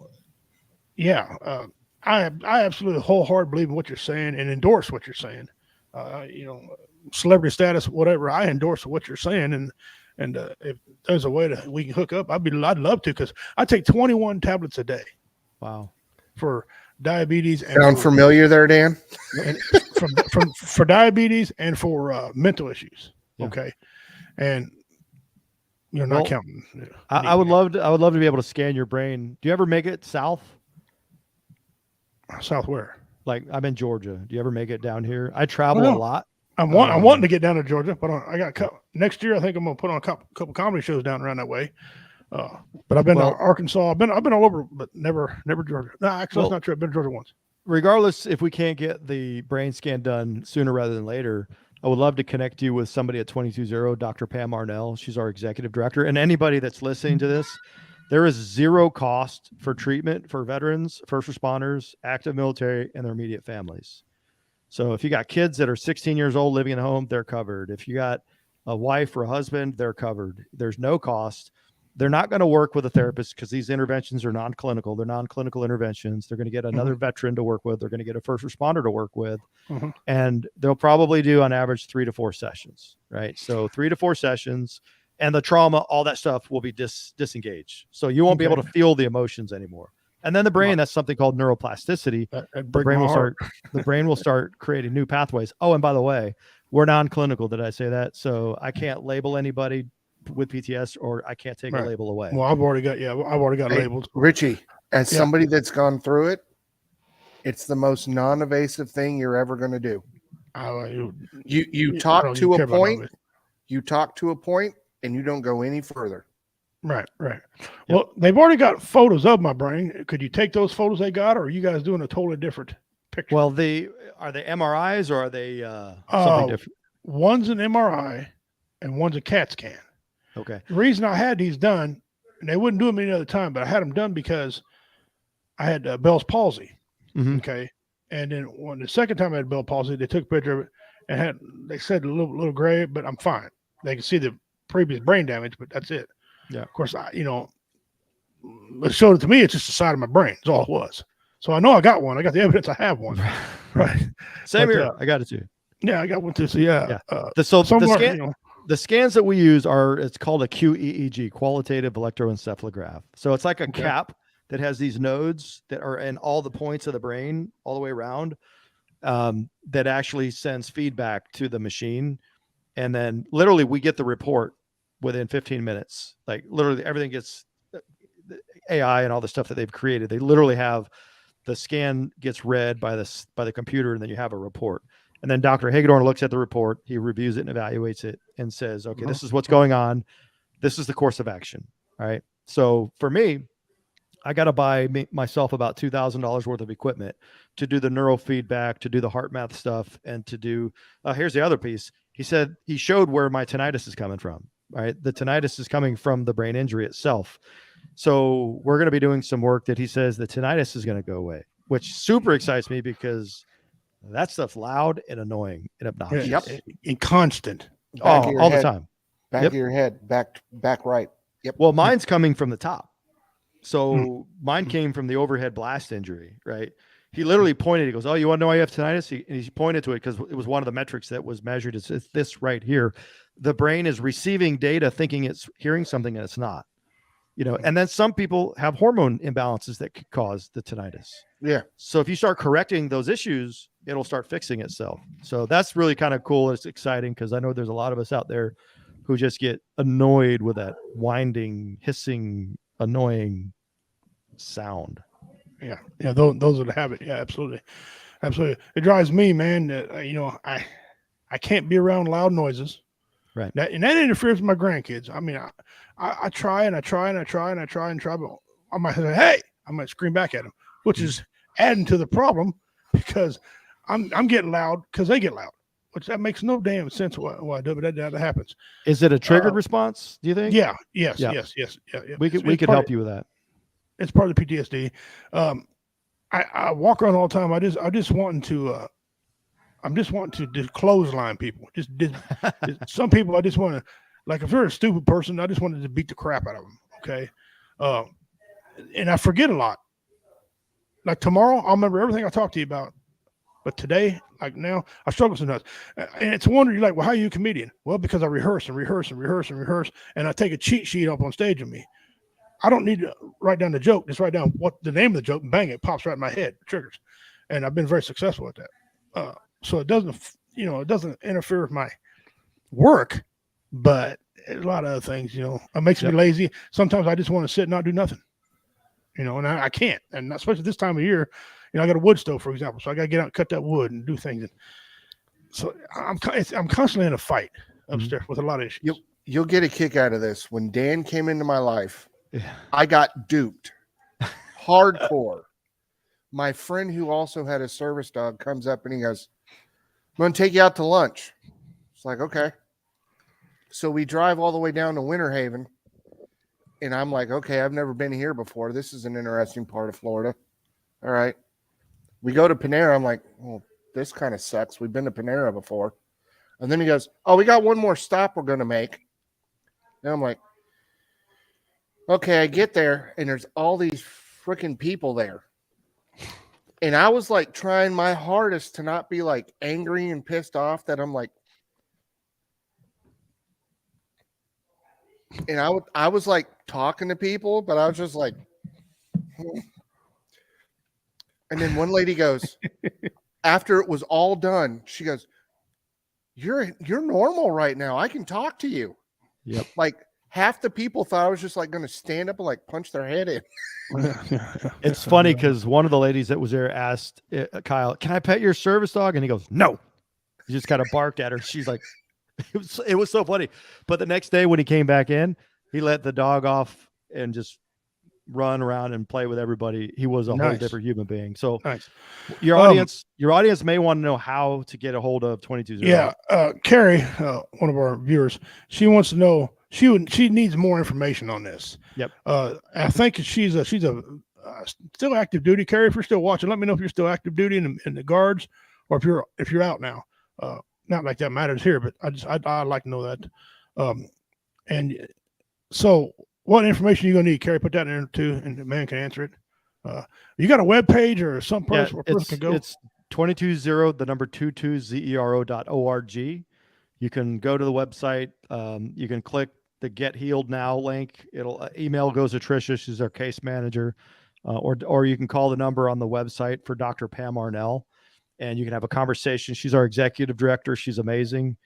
yeah, I absolutely wholeheartedly believe in what you're saying and endorse what you're saying. Celebrity status, whatever, I endorse what you're saying. And if there's a way we can hook up, I'd love to, because I take 21 tablets a day. Wow. For diabetes. And sound familiar there, Dan? And for diabetes and for mental issues. Yeah. Okay. And you're not counting. I would love to be able to scan your brain. Do you ever make it south? South where? Like, I'm in Georgia. Do you ever make it down here? I travel a lot. I'm wanting to get down to Georgia, but I got next year. I think I'm going to put on a couple comedy shows down around that way. But I've been to Arkansas. I've been all over, but never Georgia. No, actually, that's not true. I've been to Georgia once. Regardless, if we can't get the brain scan done sooner rather than later, I would love to connect you with somebody at 220, Dr. Pam Arnell. She's our executive director. And anybody that's listening to this, there is zero cost for treatment for veterans, first responders, active military, and their immediate families. So if you got kids that are 16 years old living at home, they're covered. If you got a wife or a husband, they're covered. There's no cost. They're not going to work with a therapist because these interventions are non-clinical. They're non-clinical interventions. They're going to get another veteran to work with. They're going to get a first responder to work with. And they'll probably do on average 3 to 4 sessions, right? So 3 to 4 sessions, and the trauma, all that stuff will be disengaged. So you won't be able to feel the emotions anymore. And then the brain, that's something called neuroplasticity. The brain will start creating new pathways. Oh, and by the way, we're non-clinical. Did I say that? So I can't label anybody with PTS, or I can't take a label away. Well, I've already got labeled. Richie, as somebody that's gone through it, it's the most non-evasive thing you're ever going to do. You talk to a point. You talk to a point, and you don't go any further. Right. Yep. Well, they've already got photos of my brain. Could you take those photos they got, or are you guys doing a totally different picture? Well, are they MRIs or are they something different? One's an MRI and one's a CAT scan. Okay. The reason I had these done, and they wouldn't do them any other time, but I had them done because I had Bell's palsy. Okay. And then when the second time I had Bell's palsy, they took a picture of it and they said a little gray, but I'm fine. They can see the previous brain damage, but that's it. Yeah. Of course, it showed it to me. It's just the side of my brain. That's all it was. So I know I got one. I got the evidence. I have one. Right. Same here. I got it too. Yeah, I got one too. So yeah. The scans that we use it's called a QEEG, qualitative electroencephalograph. So it's like a cap that has these nodes that are in all the points of the brain all the way around, that actually sends feedback to the machine. And then literally we get the report within 15 minutes. Like literally everything gets AI and all the stuff that they've created. They literally have the scan gets read by the computer, and then you have a report. And then Dr. Hagedorn looks at the report, he reviews it and evaluates it and says, okay, this is what's going on. This is the course of action. All right. So for me, I got to buy myself about $2,000 worth of equipment to do the neurofeedback, to do the heart math stuff, and to do, here's the other piece. He showed where my tinnitus is coming from, right? The tinnitus is coming from the brain injury itself. So we're going to be doing some work that he says the tinnitus is going to go away, which super excites me because that stuff's loud and annoying and obnoxious. Yep. And constant. All the time. Back of your head, back right. Yep. Well, mine's coming from the top. So mine came from the overhead blast injury, right? He literally pointed, he goes, "Oh, you want to know why you have tinnitus?" And he pointed to it because it was one of the metrics that was measured. It's this right here. The brain is receiving data thinking it's hearing something and it's not. And then some people have hormone imbalances that could cause the tinnitus. Yeah. So if you start correcting those issues, it'll start fixing itself. So that's really kind of cool. It's exciting because I know there's a lot of us out there who just get annoyed with that winding, hissing, annoying sound. Yeah. Those are the habit. Yeah, absolutely. It drives me, man, that I can't be around loud noises. Right. That interferes with my grandkids. I mean, I try and I try, but I might say, "Hey," I might scream back at them, which is adding to the problem because I'm getting loud because they get loud, which that makes no damn sense why I do, but that happens. Is it a triggered response, do you think? Yeah. Yes. Yeah. Yes. Yeah. We could help you with that. It's part of the PTSD. I walk around all the time. I'm just wanting to just clothesline people. Just some people I just want to, like, if they're a stupid person, I just wanted to beat the crap out of them. Okay. And I forget a lot. Like tomorrow, I'll remember everything I talked to you about. But today, like now, I struggle sometimes. And it's a wonder, you're like, well, how are you a comedian? Well, because I rehearse, and I take a cheat sheet up on stage with me. I don't need to write down the joke. Just write down what the name of the joke and bang, it pops right in my head, triggers. And I've been very successful at that. So it doesn't interfere with my work, but a lot of other things, it makes me lazy. Sometimes I just want to sit and not do nothing, and I can't. And especially this time of year, I got a wood stove, for example, so I got to get out and cut that wood and do things. And so I'm constantly in a fight upstairs with a lot of issues. You'll get a kick out of this. When Dan came into my life, I got duped hardcore. My friend who also had a service dog comes up and he goes, "I'm going to take you out to lunch." It's like, okay. So we drive all the way down to Winter Haven. And I'm like, okay, I've never been here before. This is an interesting part of Florida. All right. We go to Panera. I'm like, well, this kind of sucks. We've been to Panera before. And then he goes, "Oh, we got one more stop we're going to make." And I'm like, okay, I get there and there's all these freaking people there. And I was like trying my hardest to not be like angry and pissed off that I'm like, and I was like talking to people, but I was just like, and then one lady goes, after it was all done, she goes, you're normal right now. I can talk to you. Yep. Like half the people thought I was just like going to stand up and like punch their head in. It's funny because one of the ladies that was there asked Kyle, "Can I pet your service dog?" And he goes, "No." He just kind of barked at her. She's like, it was so funny. But the next day when he came back in, he let the dog off and just run around and play with everybody. He was a whole different human being. So your audience may want to know how to get a hold of 22Zero. Yeah. Carrie, one of our viewers, she wants to know, she needs more information on this. Yep. I think she's a still active duty. Carrie, if you're still watching, let me know if you're still active duty in the guards or if you're out now. Not like that matters here, but I'd like to know that. And so what information are you going to need, Carrie? Put that in there too, and the man can answer it. You got a web page or some place where person can go? It's 22Zero, the number 22zero.org. You can go to the website. You can click the Get Healed Now link. It'll email goes to Tricia. She's our case manager, or you can call the number on the website for Dr. Pam Arnell, and you can have a conversation. She's our executive director. She's amazing.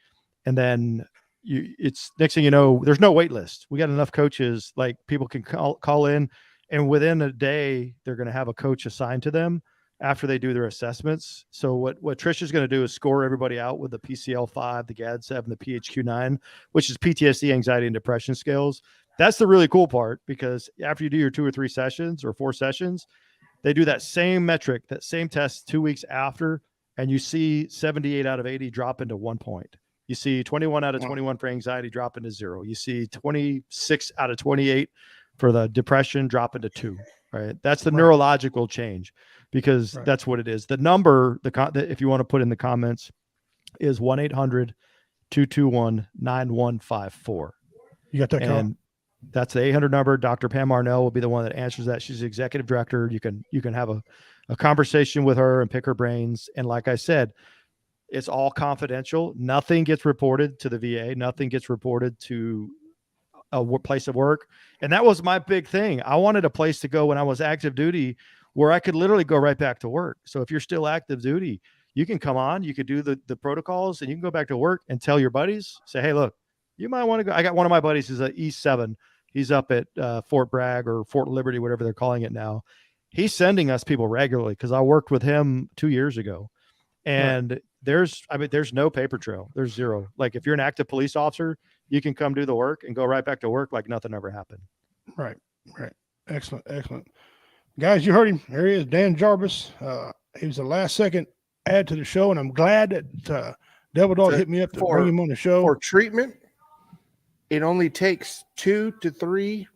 And then it's next thing you know, there's no wait list. We got enough coaches, like people can call in, and within a day, they're going to have a coach assigned to them after they do their assessments. So what Trisha's going to do is score everybody out with the PCL-5, the GAD-7, the PHQ-9, which is PTSD, anxiety, and depression scales. That's the really cool part, because after you do your 2 or 3 sessions or 4 sessions, they do that same metric, that same test 2 weeks after, and you see 78 out of 80 drop into 1 point. You see 21 out of 21 for anxiety drop into 0. You see 26 out of 28 for the depression drop into 2. Right? That's the neurological change, because that's what it is. The number, if you want to put in the comments, is 1-800-221-9154. You got that? And That's the 800 number. Dr. Pam Arnell will be the one that answers that. She's the executive director. You can have a conversation with her and pick her brains. And like I said, it's all confidential. Nothing gets reported to the VA. Nothing gets reported to a place of work. And that was my big thing. I wanted a place to go when I was active duty where I could literally go right back to work. So if you're still active duty, you can come on, you could do the protocols, and you can go back to work and tell your buddies, say, hey, look, you might want to go. I got one of my buddies who's at E7. He's up at Fort Bragg or Fort Liberty, whatever they're calling it now. He's sending us people regularly because I worked with him 2 years ago. And there's no paper trail. There's zero. Like if you're an active police officer, you can come do the work and go right back to work like nothing ever happened. Right. Excellent. Guys, you heard him. Here he is, Dan Jarvis. He was the last second add to the show, and I'm glad that Devil Dog hit me up to bring him on the show. For treatment, it only takes 2 to 3,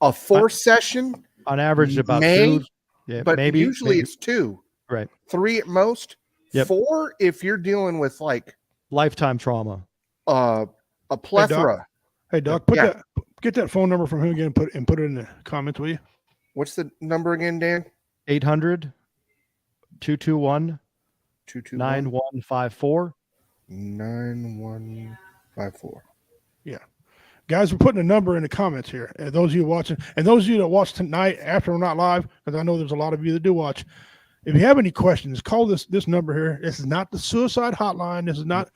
a 4 session. On average, about 2. Yeah, but usually it's 2. Right. 3 at most. Yep. 4 if you're dealing with like lifetime trauma. A plethora. Hey Doc, get that phone number from him again and put it in the comments, will you? What's the number again, Dan? 800-221-9154. 9154. Yeah. Guys, we're putting a number in the comments here. Those of you watching, and those of you that watch tonight after we're not live, because I know there's a lot of you that do watch. If you have any questions, call this number here. This is not the suicide hotline. This is not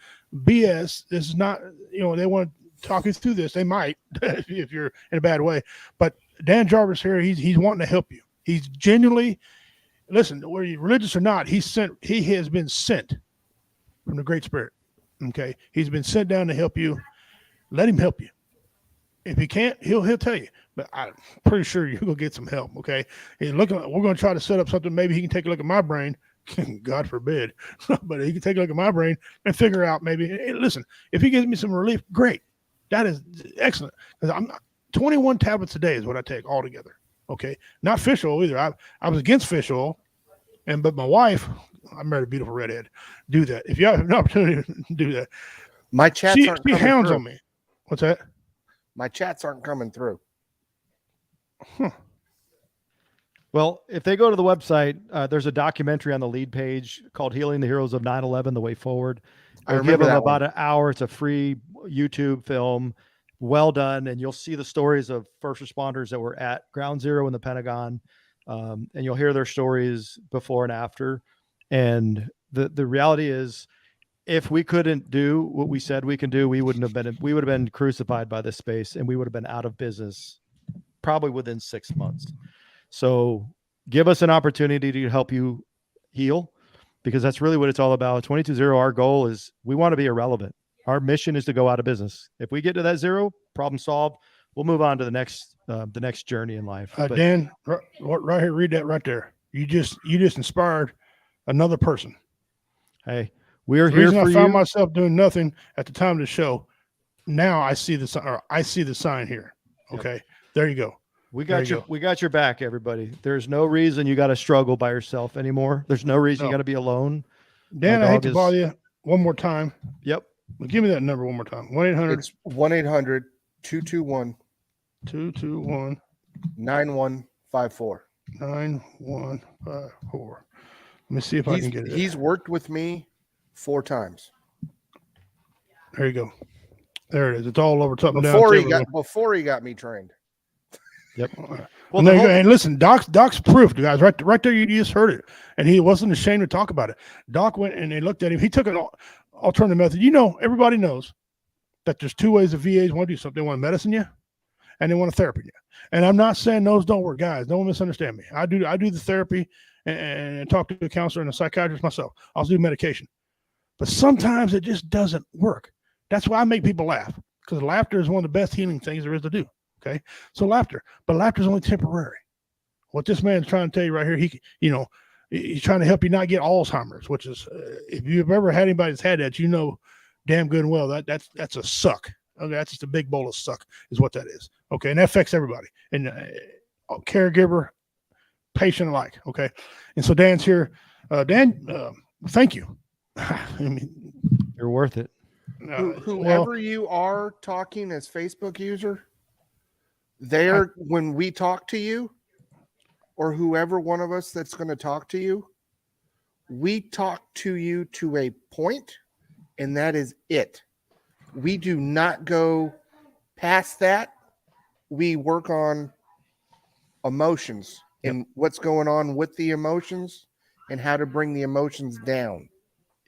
BS. This is not, they want to talk you through this. They might if you're in a bad way. But Dan Jarvis here, he's wanting to help you. He's genuinely, listen, whether you're religious or not, he has been sent from the Great Spirit. Okay. He's been sent down to help you. Let him help you. If he can't, he'll tell you. But I'm pretty sure you're gonna get some help. Okay. We're gonna try to set up something. Maybe he can take a look at my brain. God forbid. But he can take a look at my brain and figure out maybe. Hey, listen, if he gives me some relief, great. That is excellent. Because I'm 21 tablets a day is what I take altogether. Okay. Not fish oil either. I was against fish oil, but my wife, I married a beautiful redhead. Do that. If you have an opportunity to do that. My chats she aren't coming hounds through. on me. What's that? My chats aren't coming through. Huh. Well, if they go to the website, there's a documentary on the lead page called Healing the Heroes of 9/11, The Way Forward. I remember them that about an hour. It's a free YouTube film. Well done. And you'll see the stories of first responders that were at Ground Zero in the Pentagon. And you'll hear their stories before and after. And the reality is, if we couldn't do what we said we can do, we would have been crucified by this space, and we would have been out of business probably within 6 months. So give us an opportunity to help you heal, because that's really what it's all about. 22-0, our goal is we want to be irrelevant. Our mission is to go out of business. If we get to that 0, problem solved, we'll move on to the next journey in life. Dan, right here, read that right there. You just inspired another person. Hey, we're here for you. I found myself doing nothing at the time of the show. Now I see the sign. I see the sign here. Okay, there you go. We got your back, everybody. There's no reason you got to struggle by yourself anymore. There's no reason you got to be alone. Dan, I hate to bother you one more time. Yep. Well, give me that number one more time. 1-800. It's 1-800-221. 221 9154. 9154. Let me see if I can get it. He's worked with me 4 times. There you go. There it is. It's all over top and down. Before he got me trained. Yep. Well, there you go. And listen, Doc's proof, guys. Right there, you just heard it, and he wasn't ashamed to talk about it. Doc went and they looked at him. He took an alternative method. Everybody knows that there's 2 ways the VAs want to do something. They want to medicine you, and they want to therapy you. And I'm not saying those don't work, guys. Don't misunderstand me. I do the therapy and talk to a counselor and a psychiatrist myself. I'll do medication, but sometimes it just doesn't work. That's why I make people laugh, because laughter is one of the best healing things there is to do. Okay. So laughter is only temporary. What this man's trying to tell you right here, he's trying to help you not get Alzheimer's, which is, if you've ever had anybody that's had that, damn good and well, that's a suck. Okay. That's just a big bowl of suck is what that is. Okay. And that affects everybody, and caregiver, patient alike. Okay. And so Dan's here. Dan, thank you. I mean, you're worth it. Whoever you are talking as Facebook user, when we talk to you, or whoever one of us that's going to talk to you, we talk to you to a point, and that is it. We do not go past that. We work on emotions and what's going on with the emotions and how to bring the emotions down.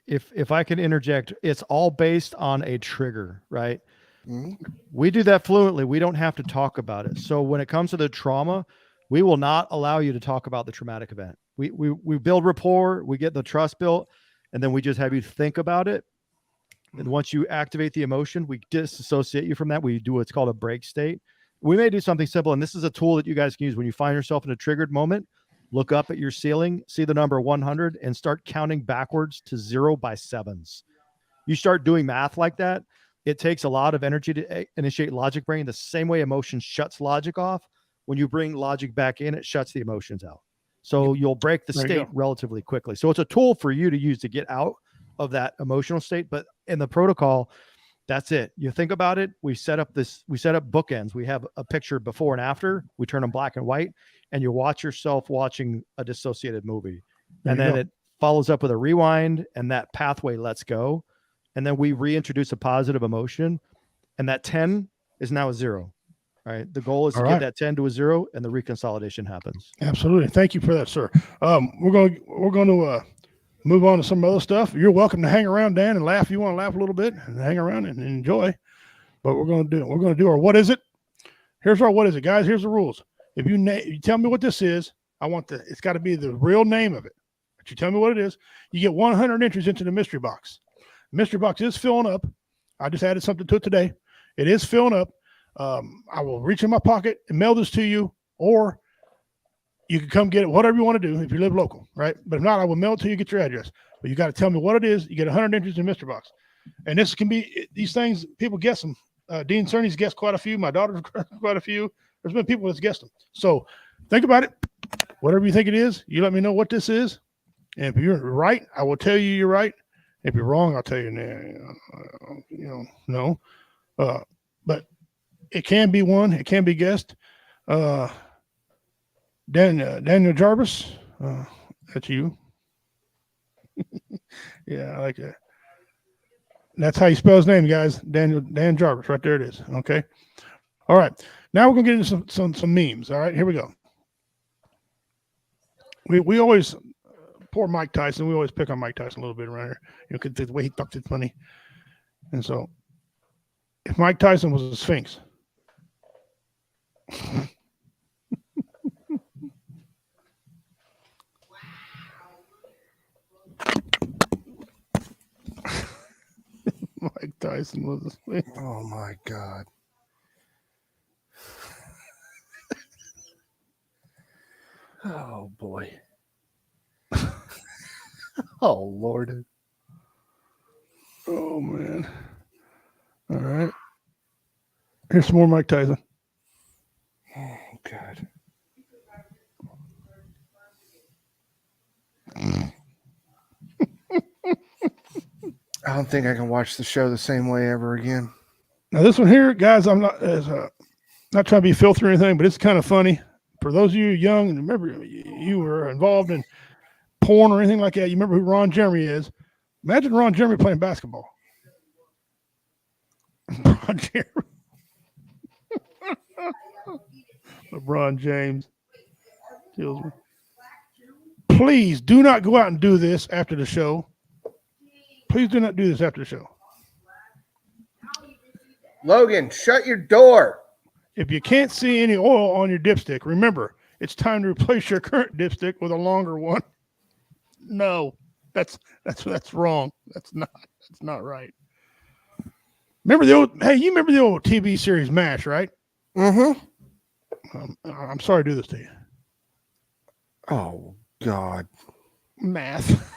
If I can interject, it's all based on a trigger, right? Mm-hmm. We do that fluently. We don't have to talk about it. So when it comes to the trauma, we will not allow you to talk about the traumatic event. We build rapport, we get the trust built, and then we just have you think about it. And once you activate the emotion, we disassociate you from that. We do what's called a break state. We may do something simple, and this is a tool that you guys can use when you find yourself in a triggered moment. Look up at your ceiling, see the number 100, and start counting backwards to 0 by 7s. You start doing math like that. It takes a lot of energy to initiate logic brain. The same way emotion shuts logic off. When you bring logic back in, it shuts the emotions out. So you'll break the state relatively quickly. So it's a tool for you to use to get out of that emotional state. But in the protocol, that's it. You think about it. We set up bookends. We have a picture before and after. We turn them black and white, and you watch yourself watching a dissociated movie. And then it follows up with a rewind, and that pathway lets go. And then we reintroduce a positive emotion, and that 10 is now a 0. Right. The goal is to get that 10 to a 0, and the reconsolidation happens. Absolutely. Thank you for that, sir. We're going to move on to some other stuff. You're welcome to hang around, Dan, and laugh. You want to laugh a little bit and hang around and enjoy. But we're going to do our what is it. Here's our what is it, guys. Here's the rules. If you tell me what this is, it's got to be the real name of it. But you tell me what it is, you get 100 entries into the mystery box. The mystery box is filling up. I just added something to it today. It is filling up. I will reach in my pocket and mail this to you, or you can come get it, whatever you want to do if you live local, right? But if not, I will mail it to you, get your address. But you got to tell me what it is. You get 100 entries in the mystery box. And this can be, these things, people guess them. Dean Cerny's guessed quite a few. My daughter's quite a few. There's been people that's guessed them. So think about it. Whatever you think it is, you let me know what this is. And if you're right, I will tell you you're right. If you're wrong, I'll tell you, no. But it can be one. It can be guessed. Daniel Jarvis, that's you. Yeah, I like that. That's how you spell his name, guys. Dan Jarvis, right there it is. Okay. All right. Now we're gonna get into some memes. All right, here we go. We always poor Mike Tyson. We always pick on Mike Tyson a little bit around here. Because the way he talks is funny. And so, if Mike Tyson was a Sphinx. Mike Tyson was a Sphinx. Oh my God. Oh boy. Oh Lord. Oh man. All right. Here's some more Mike Tyson. Oh God. I don't think I can watch the show the same way ever again. Now this one here, guys, I'm not trying to be filthy or anything, but it's kind of funny. For those of you young, and remember you were involved in porn or anything like that, you remember who Ron Jeremy is. Imagine Ron Jeremy playing basketball. Ron Jeremy. LeBron James. Kills me. Please do not go out and do this after the show. Please do not do this after the show. Logan, shut your door. If you can't see any oil on your dipstick, remember, it's time to replace your current dipstick with a longer one. No, that's wrong. That's not right. Remember the old TV series MASH, right? Mm-hmm. I'm sorry to do this to you. Oh God. Math.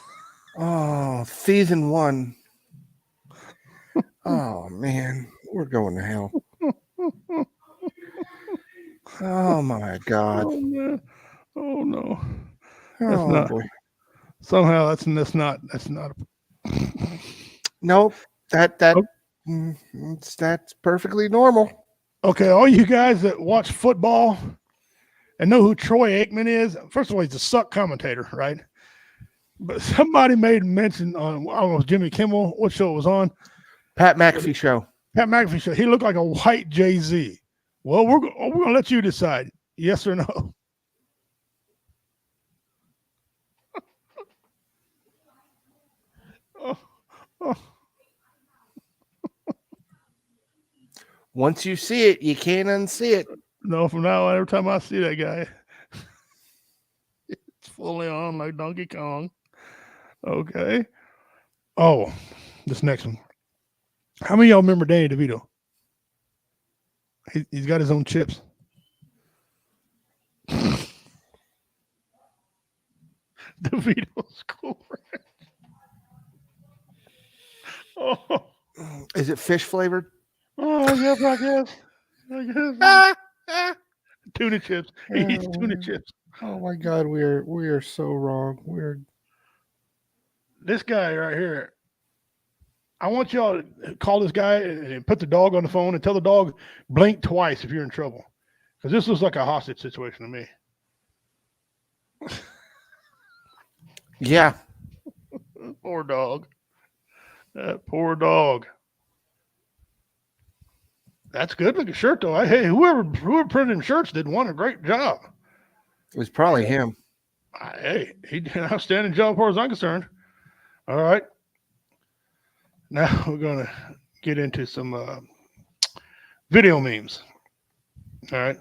Oh, season 1. Oh man, we're going to hell. Oh my God. Oh man. Oh no. That's not. Boy. Somehow that's not. Nope. That's perfectly normal. Okay, all you guys that watch football and know who Troy Aikman is, first of all, he's a suck commentator, right? But somebody made mention on, I don't know, Jimmy Kimmel, what show it was on? Pat McAfee show. Pat McAfee show. He looked like a white Jay-Z. Well, we're going to let you decide, yes or no. oh. Once you see it, you can't unsee it. No, from now on, every time I see that guy, it's fully on like Donkey Kong. Okay. Oh, this next one. How many of y'all remember Danny DeVito? He's got his own chips. DeVito's cool. Oh. Is it fish flavored? Oh, yes, I guess. Tuna chips. He eats tuna chips. Oh my God, we are so wrong. This guy right here. I want y'all to call this guy and put the dog on the phone and tell the dog blink twice if you're in trouble. Because this looks like a hostage situation to me. Yeah. Poor dog. That poor dog. That's good looking shirt though. Hey, whoever printed them shirts did a great job. It was probably him. Hey, he did an outstanding job as far as I'm concerned. All right. Now we're going to get into some video memes. All right.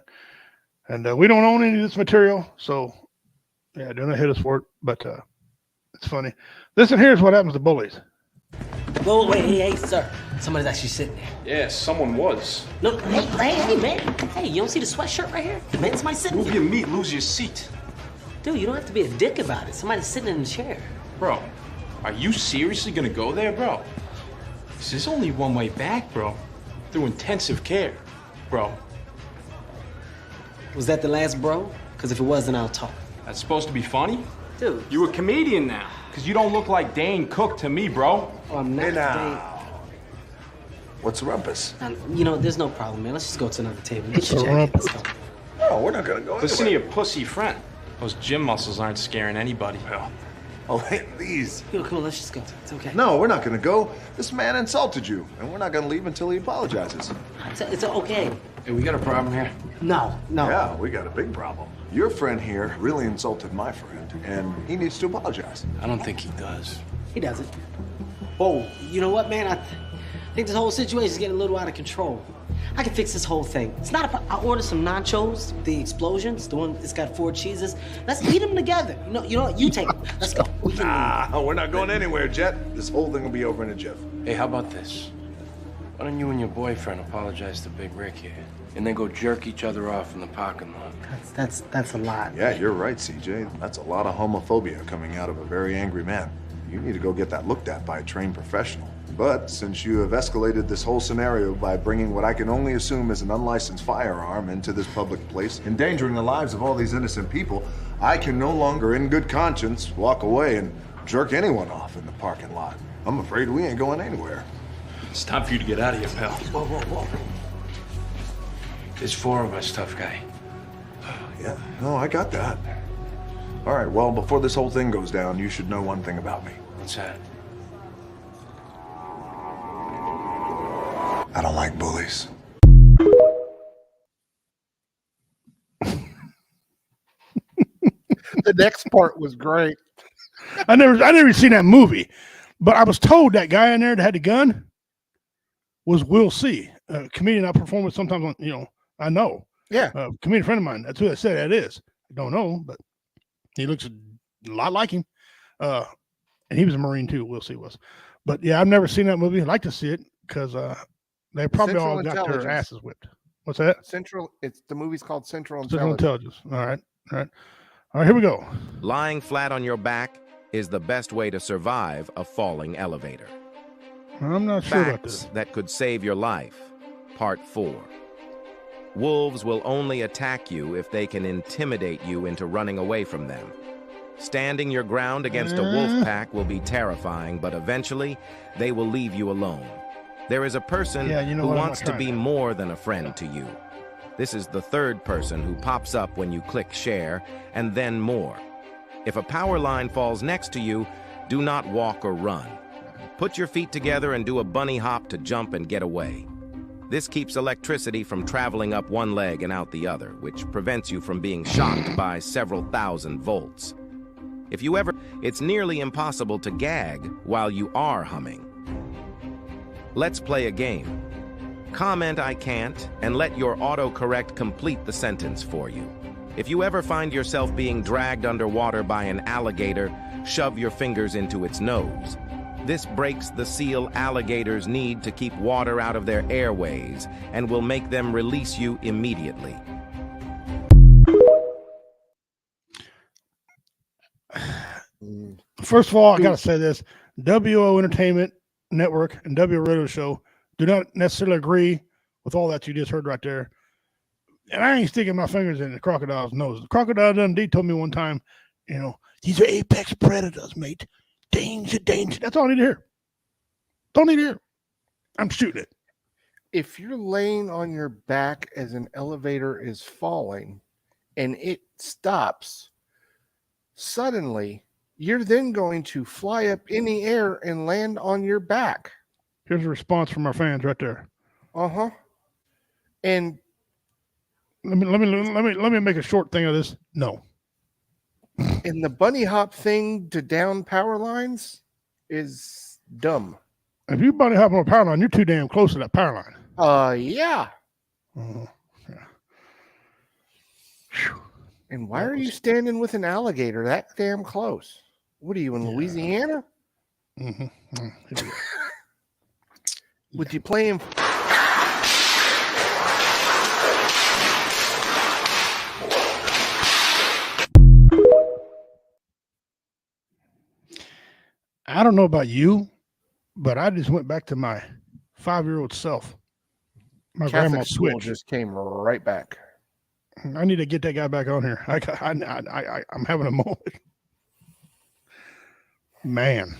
And we don't own any of this material, so yeah, do not hit us for it, but it's funny. Listen, here's what happens to bullies. Whoa, wait, hey, sir. Somebody's actually sitting there. Yeah, someone was. No, hey, man. Hey, you don't see the sweatshirt right here? Man, somebody's sitting Move there. your meat, lose your seat. Dude, you don't have to be a dick about it. Somebody's sitting in the chair. Bro, are you seriously gonna go there, bro? This is only one way back, bro. Through intensive care, bro. Was that the last bro? Because if it wasn't, I'll talk. That's supposed to be funny? Dude. You a comedian now. Because you don't look like Dane Cook to me, bro. Oh, I'm not today. What's the rumpus? You know, there's no problem, man. Let's just go to another table. Get your jacket. Let's go. No, we're not gonna go Listen anywhere. to your pussy friend. Those gym muscles aren't scaring anybody, pal. Oh, hey, these. Yo, come on, let's just go. It's okay. No, we're not gonna go. This man insulted you, and we're not gonna leave until he apologizes. It's okay. Hey, we got a problem here. No. Yeah, we got a big problem. Your friend here really insulted my friend, and he needs to apologize. I don't think he does. He doesn't. Oh, you know what, man? I think this whole situation is getting a little out of control. I can fix this whole thing. It's not a I'll order some nachos, the explosions, the one that's got 4 cheeses. Let's eat them together. You know what? You take them. Let's go. We can Nah, we're not going anywhere, Jet. This whole thing will be over in a jiff. Hey, how about this? Why don't you and your boyfriend apologize to Big Rick here, and then go jerk each other off in the parking lot? That's a lot. Yeah, you're right, CJ. That's a lot of homophobia coming out of a very angry man. You need to go get that looked at by a trained professional. But since you have escalated this whole scenario by bringing what I can only assume is an unlicensed firearm into this public place, endangering the lives of all these innocent people, I can no longer, in good conscience, walk away and jerk anyone off in the parking lot. I'm afraid we ain't going anywhere. It's time for you to get out of here, pal. Whoa. There's 4 of us, tough guy. Yeah, no, I got that. All right, well, before this whole thing goes down, you should know one thing about me. What's that? I don't like bullies. The next part was great. I never seen that movie, but I was told that guy in there that had the gun was Will C, a comedian I perform with sometimes on, I know. Yeah. A comedian friend of mine. That's who I said that is. I don't know, but he looks a lot like him. And he was a Marine too, Will C was. But yeah, I've never seen that movie. I'd like to see it because they probably Central all got their Intelligence. asses whipped. What's that? The movie's called Central Central Intelligence. Intelligence. All right, here we go. Lying flat on your back is the best way to survive a falling elevator. I'm not sure about Facts this. that could save your life. Part 4. Wolves will only attack you if they can intimidate you into running away from them. Standing your ground against a wolf pack will be terrifying, but eventually they will leave you alone. There is a person who wants to be more than a friend to you. This is the third person who pops up when you click share, and then more. If a power line falls next to you, do not walk or run. Put your feet together and do a bunny hop to jump and get away. This keeps electricity from traveling up one leg and out the other, which prevents you from being shocked by several thousand volts. If you ever, it's nearly impossible to gag while you are humming. Let's play a game. Comment "I can't" and let your autocorrect complete the sentence for you. If you ever find yourself being dragged underwater by an alligator, shove your fingers into its nose. This breaks the seal alligators need to keep water out of their airways and will make them release you immediately. First of all, I got to say this. WO Entertainment Network and W Radio Show do not necessarily agree with all that you just heard right there. And I ain't sticking my fingers in the crocodile's nose. The Crocodile Dundee told me one time, these are apex predators, mate. Danger, danger. That's all I need to hear. Don't need to hear. I'm shooting it. If you're laying on your back as an elevator is falling and it stops, suddenly you're then going to fly up in the air and land on your back. Here's a response from our fans right there. Uh-huh. And let me make a short thing of this. No. And the bunny hop thing to down power lines is dumb. If you bunny hop on a power line, you're too damn close to that power line. Yeah. Yeah. And why are you standing with an alligator that damn close? What are you in Louisiana? Mm-hmm. Would you play him? I don't know about you, but I just went back to my 5-year-old self. My grandma switch just came right back. I need to get that guy back on here. I'm having a moment. Man,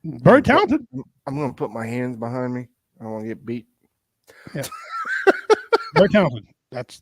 very talented. I'm going to put my hands behind me. I don't want to get beat. Yeah. Very talented. That's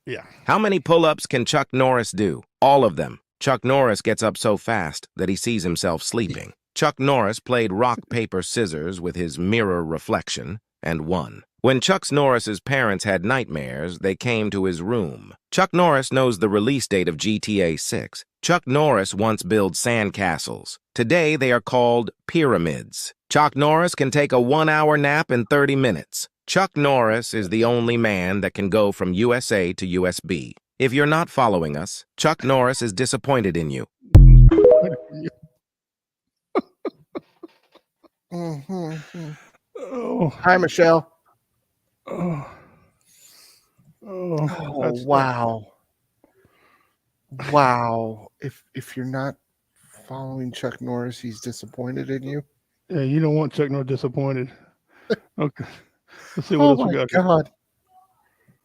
yeah. How many pull-ups can Chuck Norris do? All of them. Chuck Norris gets up so fast that he sees himself sleeping. Chuck Norris played rock, paper, scissors with his mirror reflection and won. When Chuck Norris's parents had nightmares, they came to his room. Chuck Norris knows the release date of GTA 6. Chuck Norris once built sandcastles. Today they are called pyramids. Chuck Norris can take a 1-hour nap in 30 minutes. Chuck Norris is the only man that can go from USA to USB. If you're not following us, Chuck Norris is disappointed in you. Oh. Hi, Michelle. Oh, wow. Wow. If you're not following Chuck Norris, he's disappointed in you. Yeah, you don't want Chuck Norris disappointed. Okay. Let's see what else we got. God.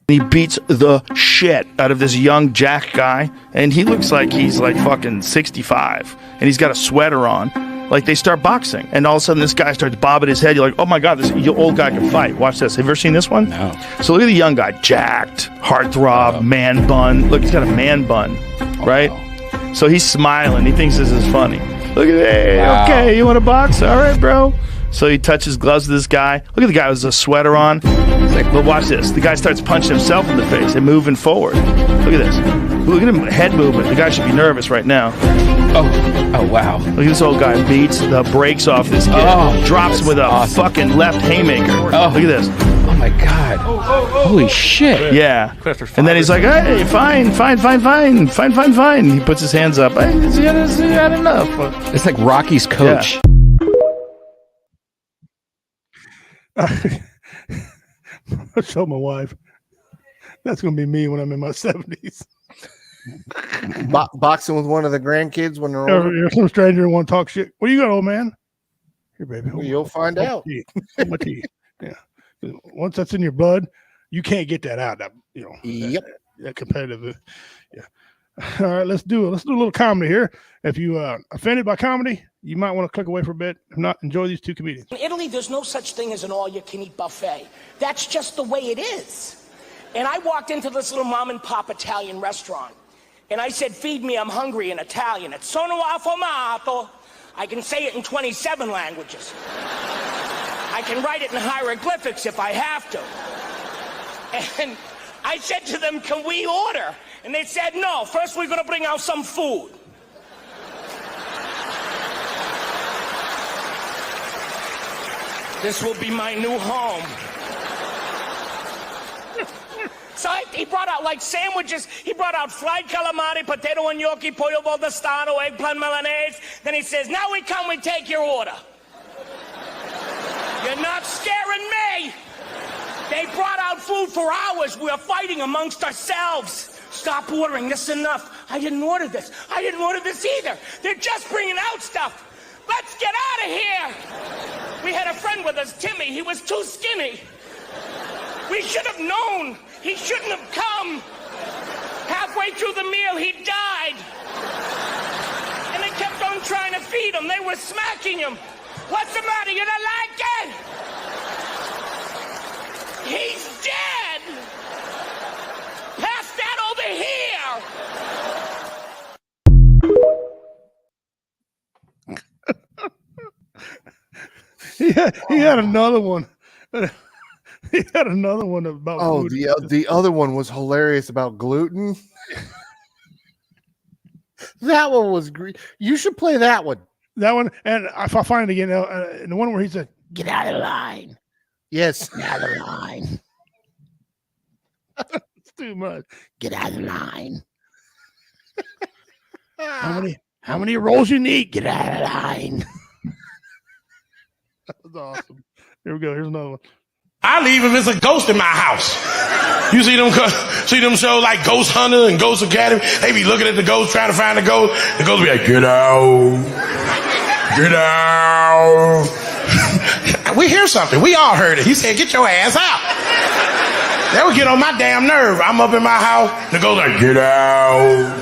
He beats the shit out of this young Jack guy, and he looks like he's like fucking 65, and he's got a sweater on. Like, they start boxing, and all of a sudden this guy starts bobbing his head. You're like, oh my God, this old guy can fight. Watch this. Have you ever seen this one? No. So look at the young guy, jacked, heartthrob, man bun. Look, he's got a man bun, right? Wow. So he's smiling. He thinks this is funny. Look at that. Wow. Okay, you want to box? All right, bro. So he touches gloves with this guy. Look at the guy with a sweater on. He's like, well, watch this. The guy starts punching himself in the face and moving forward. Look at this. Look at him, head movement. The guy should be nervous right now. Oh, wow. Look at this old guy beats the brakes off this kid. Drops with a fucking left haymaker. Oh. Look at this. Oh, my God. Holy shit. Yeah. And then he's like, hey, fine. He puts his hands up. Hey, he had enough. It's like Rocky's coach. Yeah. I showed my wife. That's going to be me when I'm in my 70s. Boxing with one of the grandkids when they're older. You're some stranger and want to talk shit. What do you got, old man? Here, baby. Well, you'll find out. My tea. Yeah. Once that's in your blood, you can't get that out. That, Yep. That competitive. Yeah. All right, let's do a little comedy here. If you offended by comedy, you might want to click away for a bit. If not, enjoy these two comedians. In Italy, there's no such thing as an all-you-can-eat buffet. That's just the way it is. And I walked into this little mom-and-pop Italian restaurant, and I said, feed me, I'm hungry, in Italian. It's sono affamato. I can say it in 27 languages. I can write it in hieroglyphics if I have to. And I said to them, can we order? And they said, no, first we're gonna bring out some food. This will be my new home. So he brought out like sandwiches. He brought out fried calamari, potato and gnocchi, pollo valdostano, eggplant Milanese. Then he says, now we come, we take your order. You're not scaring me. They brought out food for hours. We were fighting amongst ourselves. Stop ordering, this is enough. I didn't order this. I didn't order this either. They're just bringing out stuff. Let's get out of here. We had a friend with us, Timmy. He was too skinny. We should have known. He shouldn't have come. Halfway through the meal, he died. And they kept on trying to feed him. They were smacking him. What's the matter? You don't like it? He's dead. Pass that over here. He had another one. He had another one about food. The other one was hilarious about gluten. That one was great. You should play that one. That one, and if I find it again, and the one where he said, "Get out of the line." Yes, get out of the line. It's too much. Get out of the line. How many rolls you need? Get out of the line. That was awesome. Here we go. Here's another one. I leave if it's a ghost in my house. You see them shows like Ghost Hunter and Ghost Academy? They be looking at the ghost, trying to find the ghost. The ghost be like, get out. Get out. We hear something. We all heard it. He said, get your ass out. That would get on my damn nerve. I'm up in my house. The ghost like, get out.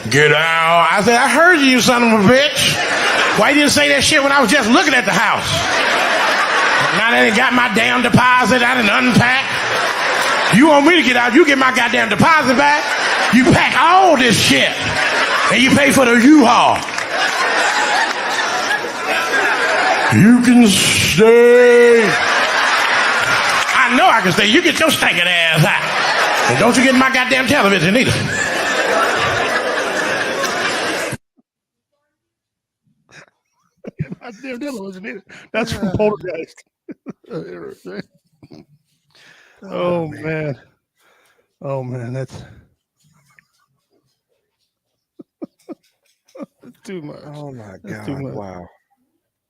Get out. I said, I heard you son of a bitch. Why you didn't say that shit when I was just looking at the house? Now that I got my damn deposit, I done unpacked. You want me to get out, you get my goddamn deposit back. You pack all this shit. And you pay for the U-Haul. You can stay. I know I can stay. You get your stinking ass out. And don't you get in my goddamn television either. My damn television either. That's from Poltergeist. Oh man. Oh man, that's too much. Oh my That's God. Wow.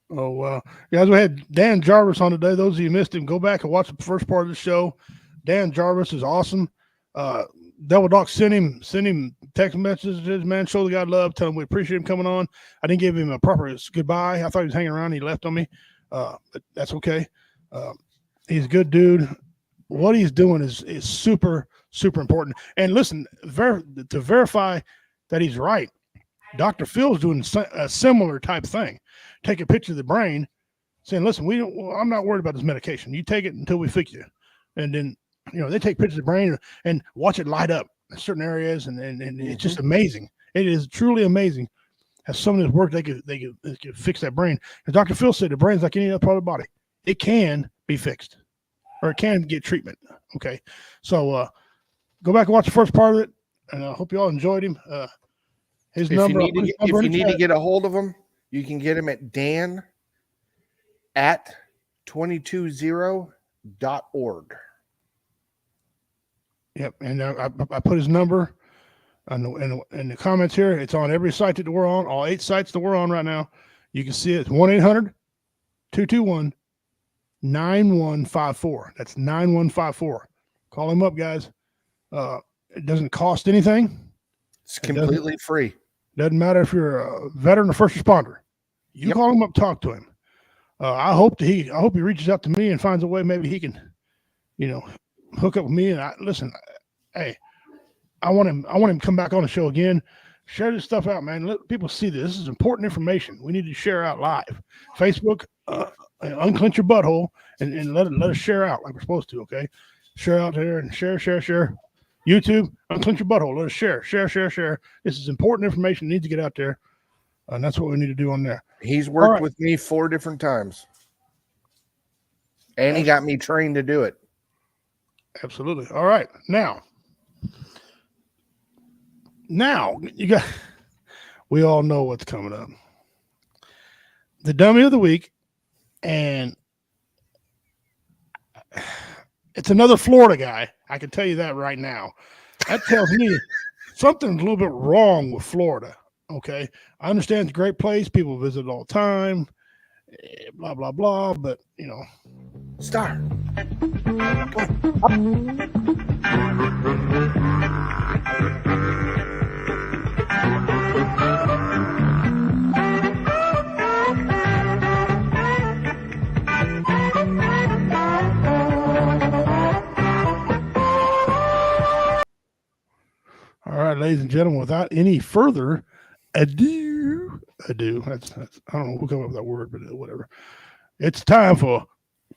Oh wow. Guys, we had Dan Jarvis on today. Those of you who missed him, go back and watch the first part of the show. Dan Jarvis is awesome. Devil Doc sent him text messages, man. Show the guy love, tell him we appreciate him coming on. I didn't give him a proper goodbye. I thought he was hanging around. He left on me. But that's okay. He's a good dude. What he's doing is super, super important. And listen, to verify that he's right, Dr. Phil's doing a similar type thing. Take a picture of the brain, saying, listen, I'm not worried about this medication. You take it until we fix you. And then, they take pictures of the brain and watch it light up in certain areas. And it's just amazing. It is truly amazing. As some of this work, they could fix that brain. As Dr. Phil said, the brain's like any other part of the body. It can be fixed, or it can get treatment. Okay, so go back and watch the first part of it, and I hope you all enjoyed him. His number. If you need to get a hold of him, you can get him at dan@220.org. Yep, and I put his number in the comments here. It's on every site that we're on, all 8 sites that we're on right now. You can see it. It's 1-800-221-9154. That's 9154. Call him up, guys. It doesn't cost anything. It's completely free. Doesn't matter if you're a veteran or first responder. You call him up, talk to him. I hope he reaches out to me and finds a way. Maybe he can, hook up with me. And listen, hey, I want him to come back on the show again. Share this stuff out, man. Let people see this. This is important information. We need to share out live. Facebook, unclench your butthole and let us share out like we're supposed to. Okay, share out there and share. YouTube, unclench your butthole. Let us share. This is important information. Needs to get out there, and that's what we need to do on there. He's worked with me 4 different times, and he got me trained to do it. Absolutely. All right, now you got. We all know what's coming up. The dummy of the week, and it's another Florida guy. I can tell you that right now. That tells me something's a little bit wrong with Florida. Okay. I understand it's a great place. People visit all the time, blah, blah, blah. But, you know. Star. All right, ladies and gentlemen, without any further ado. That's I don't know who came up with that word, but whatever. It's time for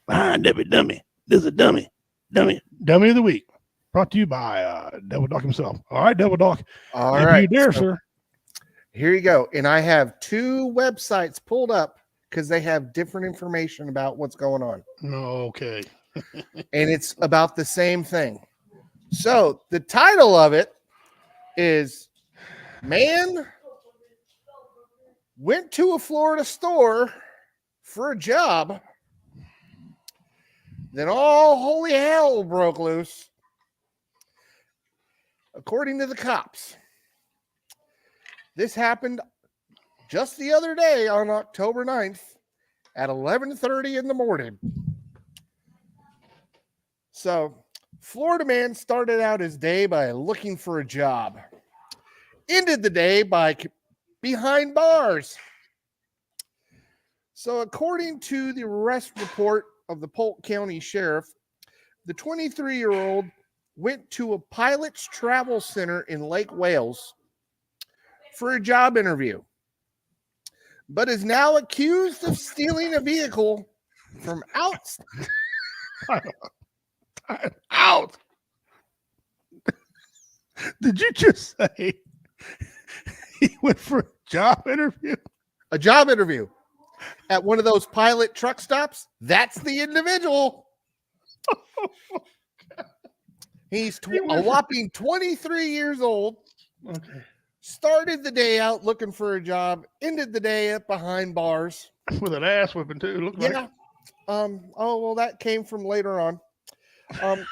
Dummy. This is a dummy of the week, brought to you by Devil Doc himself. All right, Devil Doc. All right, you dare, sir. Here you go. And I have 2 websites pulled up because they have different information about what's going on. Okay. And it's about the same thing. So the title of it is Man Went to a Florida Store for a job. Then all holy hell broke loose. According to the cops, this happened just the other day on October 9th at 11:30 in the morning. So, Florida man started out his day by looking for a job. Ended the day by behind bars. So, according to the arrest report of the Polk County Sheriff, the 23-year-old went to a pilot's travel center in Lake Wales for a job interview, but is now accused of stealing a vehicle from out. Did you just say he went for a job interview? A job interview at one of those pilot truck stops? That's the individual. He's a whopping 23 years old. Okay. Started the day out looking for a job. Ended the day up behind bars. With an ass whipping too. Yeah. That came from later on.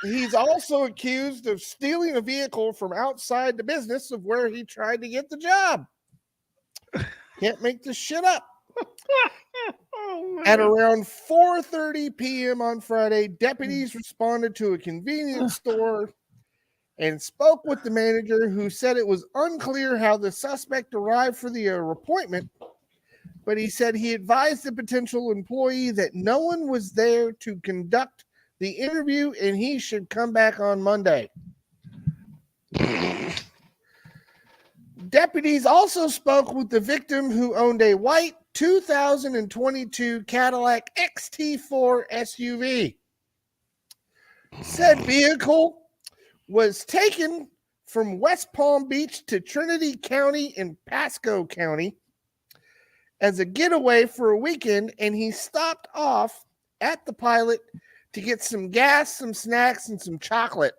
He's also accused of stealing a vehicle from outside the business of where he tried to get the job. Can't make this shit up. At around 4:30 p.m. on Friday, deputies responded to a convenience store and spoke with the manager, who said it was unclear how the suspect arrived for the appointment, but he said he advised the potential employee that no one was there to conduct the interview and he should come back on Monday. Deputies also spoke with the victim, who owned a white 2022 Cadillac XT4 SUV. Said vehicle was taken from West Palm Beach to Trinity County in Pasco County as a getaway for a weekend, and he stopped off at the pilot to get some gas, some snacks, and some chocolate.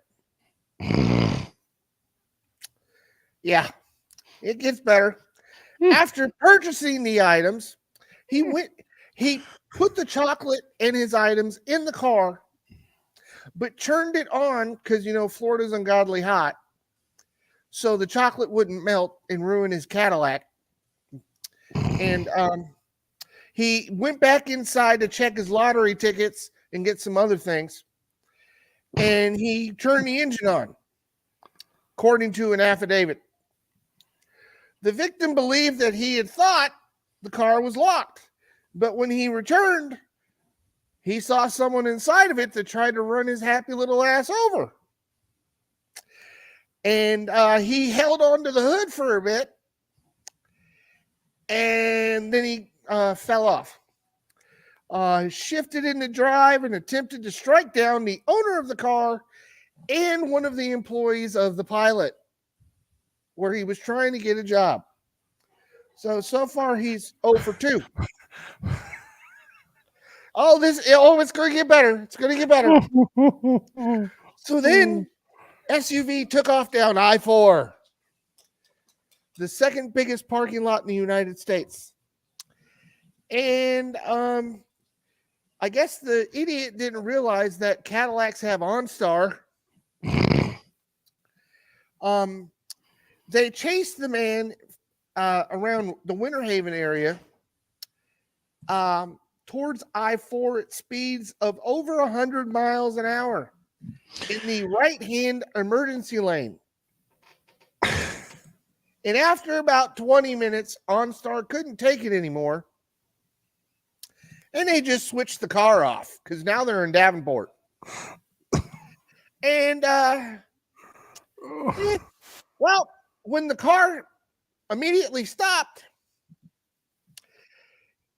Yeah, it gets better. After purchasing the items, he put the chocolate and his items in the car, but turned it on because, Florida's ungodly hot, so the chocolate wouldn't melt and ruin his Cadillac. And he went back inside to check his lottery tickets and get some other things, and he turned the engine on, according to an affidavit. The victim believed that he had thought the car was locked, but when he returned, he saw someone inside of it that tried to run his happy little ass over. And he held on to the hood for a bit and then he fell off. Shifted into drive and attempted to strike down the owner of the car and one of the employees of the pilot, where he was trying to get a job. So far he's 0 for 2. It's going to get better. It's going to get better. So then SUV took off down I-4, the second biggest parking lot in the United States. And I guess the idiot didn't realize that Cadillacs have OnStar. They chased the man around the Winter Haven area towards I-4 at speeds of over 100 miles an hour in the right-hand emergency lane. And after about 20 minutes, OnStar couldn't take it anymore. And they just switched the car off because now they're in Davenport. And, well, when the car immediately stopped,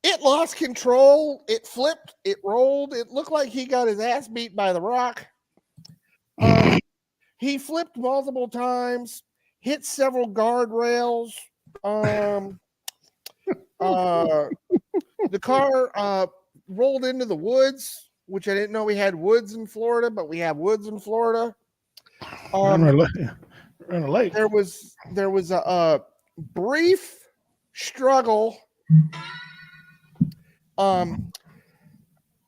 it lost control. It flipped. It rolled. It looked like he got his ass beat by the rock. He flipped multiple times, hit several guardrails. The car rolled into the woods, which I didn't know we had woods in Florida, but we have woods in Florida. On a lake. There was a brief struggle.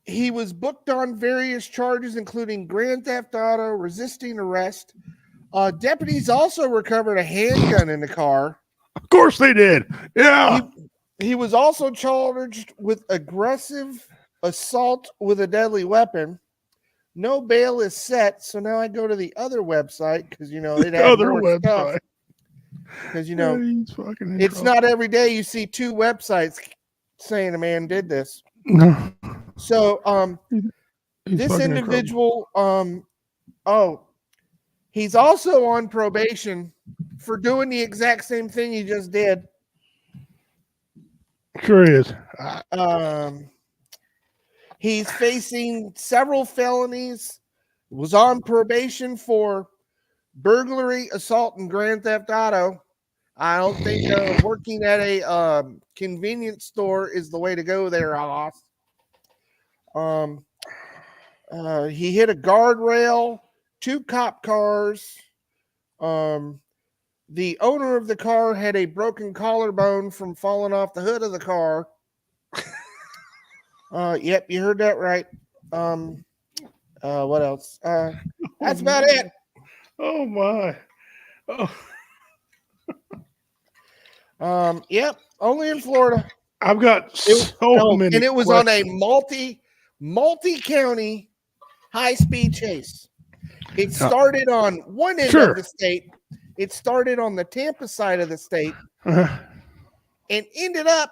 He was booked on various charges, including grand theft auto, resisting arrest. Deputies also recovered a handgun in the car. Of course they did. Yeah. He was also charged with aggressive assault with a deadly weapon. No bail is set, so now I go to the other website because they'd have more stuff. Because it's not every day you see 2 websites saying a man did this. No. So this individual, he's also on probation for doing the exact same thing he just did. Sure is. He's facing several felonies. Was on probation for burglary, assault, and grand theft auto. I don't think working at a convenience store is the way to go there, Hoss. He hit a guardrail, 2 cop cars. The owner of the car had a broken collarbone from falling off the hood of the car. Yep, you heard that right. What else? That's about it. Oh my. Oh. Yep, only in Florida. I've got many. And it was on a multi-county high-speed chase. It started on one end of the state. It started on the Tampa side of the state and ended up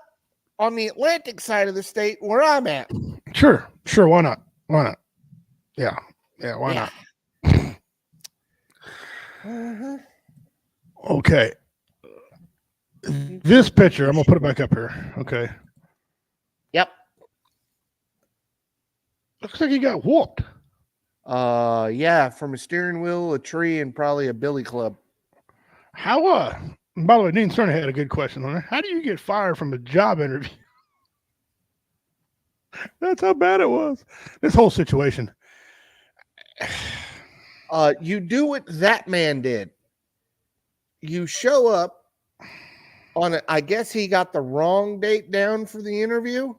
on the Atlantic side of the state where I'm at. Sure. Why not? Yeah. Why not? Okay. This picture, I'm gonna put it back up here. Okay. Yep. Looks like he got whooped. Yeah, from a steering wheel, a tree, and probably a billy club. How? By the way, Dean Cerny had a good question on it. How do you get fired from a job interview? That's how bad it was. This whole situation. You do what that man did. You show up on it. I guess he got the wrong date down for the interview.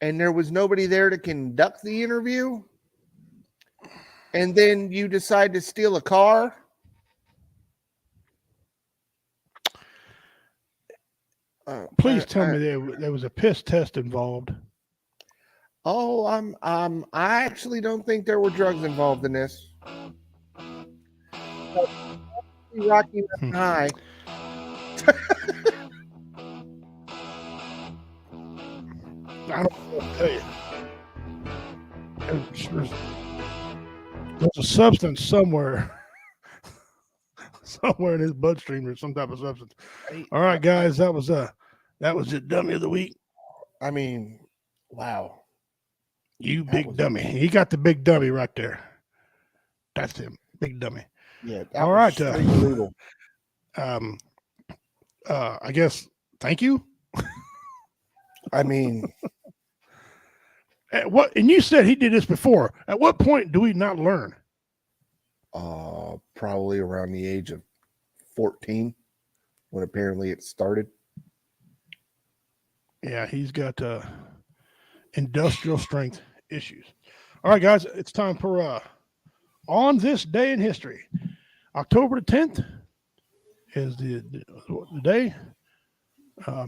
And there was nobody there to conduct the interview. And then you decide to steal a car. Please tell me there was a piss test involved. Oh, I actually don't think there were drugs involved in this. Rocky High. I don't know what to tell you. There's a substance somewhere somewhere in his bloodstream or some type of substance. All right, guys, that was the dummy of the week. I mean, wow. You big dummy. He got the big dummy right there. That's him. Big dummy. Yeah. All right. Brutal. I guess thank you. I mean, and you said he did this before. At what point do we not learn? Probably around the age of 14 when apparently it started. Yeah, he's got industrial strength issues. All right, guys, it's time for on this day in history. October the 10th is the day.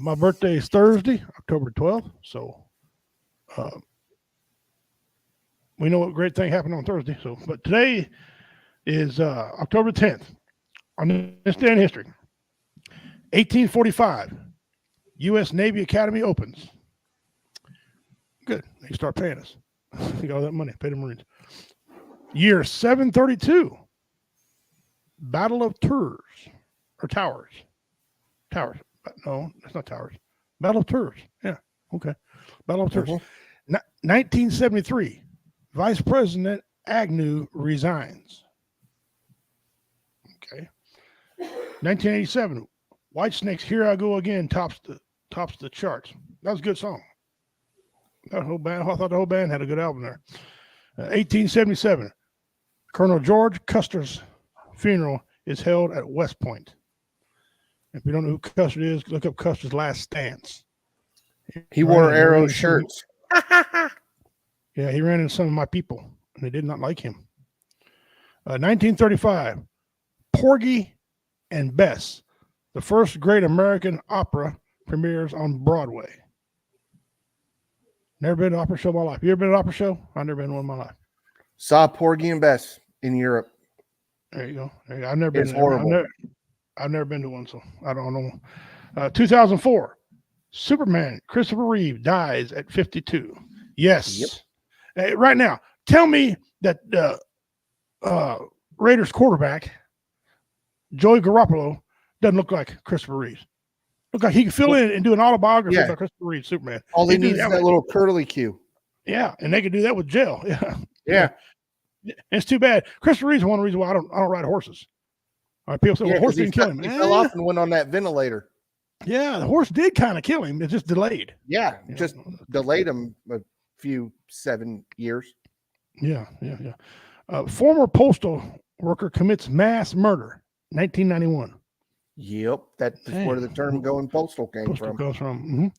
My birthday is Thursday, October 12th. So we know what great thing happened on Thursday. So, but today is October 10th. On this day in history, 1845, U.S. Navy Academy opens. Good. They start paying us. We got all that money. Pay the Marines. Year 732, Battle of Tours. Or Towers. Towers. No, it's not Towers. Battle of Tours. Yeah. Okay. Battle of Tours. 1973, Vice President Agnew resigns. Okay. 1987, Whitesnake's "Here I Go Again" tops the charts. That was a good song. That whole band, I thought the whole band had a good album there. 1877, Colonel George Custer's funeral is held at West Point. If you don't know who Custer is, look up Custer's Last Stance. He wore arrow shirts. Yeah, he ran into some of my people, and they did not like him. 1935, Porgy and Bess, the first great American opera, premieres on Broadway. Never been to an opera show in my life. You ever been to an opera show? I've never been to one in my life. Saw Porgy and Bess in Europe. There you go. I've never been. It's horrible. I've never been to one, so I don't know. 2004, Superman Christopher Reeve dies at 52. Yes. Yep. Right now, tell me that Raiders quarterback Joey Garoppolo doesn't look like Christopher Reeve. Look like he can fill in and do an autobiography about Christopher Reeve, Superman. All they need is that little curly cue. Yeah, and they can do that with gel. Yeah. Yeah. It's too bad. Christopher Reeve's one reason why I don't ride horses. All right, people say, well, the horse didn't kill him. He fell off and went on that ventilator. Yeah, the horse did kind of kill him. It's just delayed. Yeah, just delayed him a few 7 years. Yeah. Former postal worker commits mass murder, 1991. Yep, that's where the term "going postal" came from. Goes from.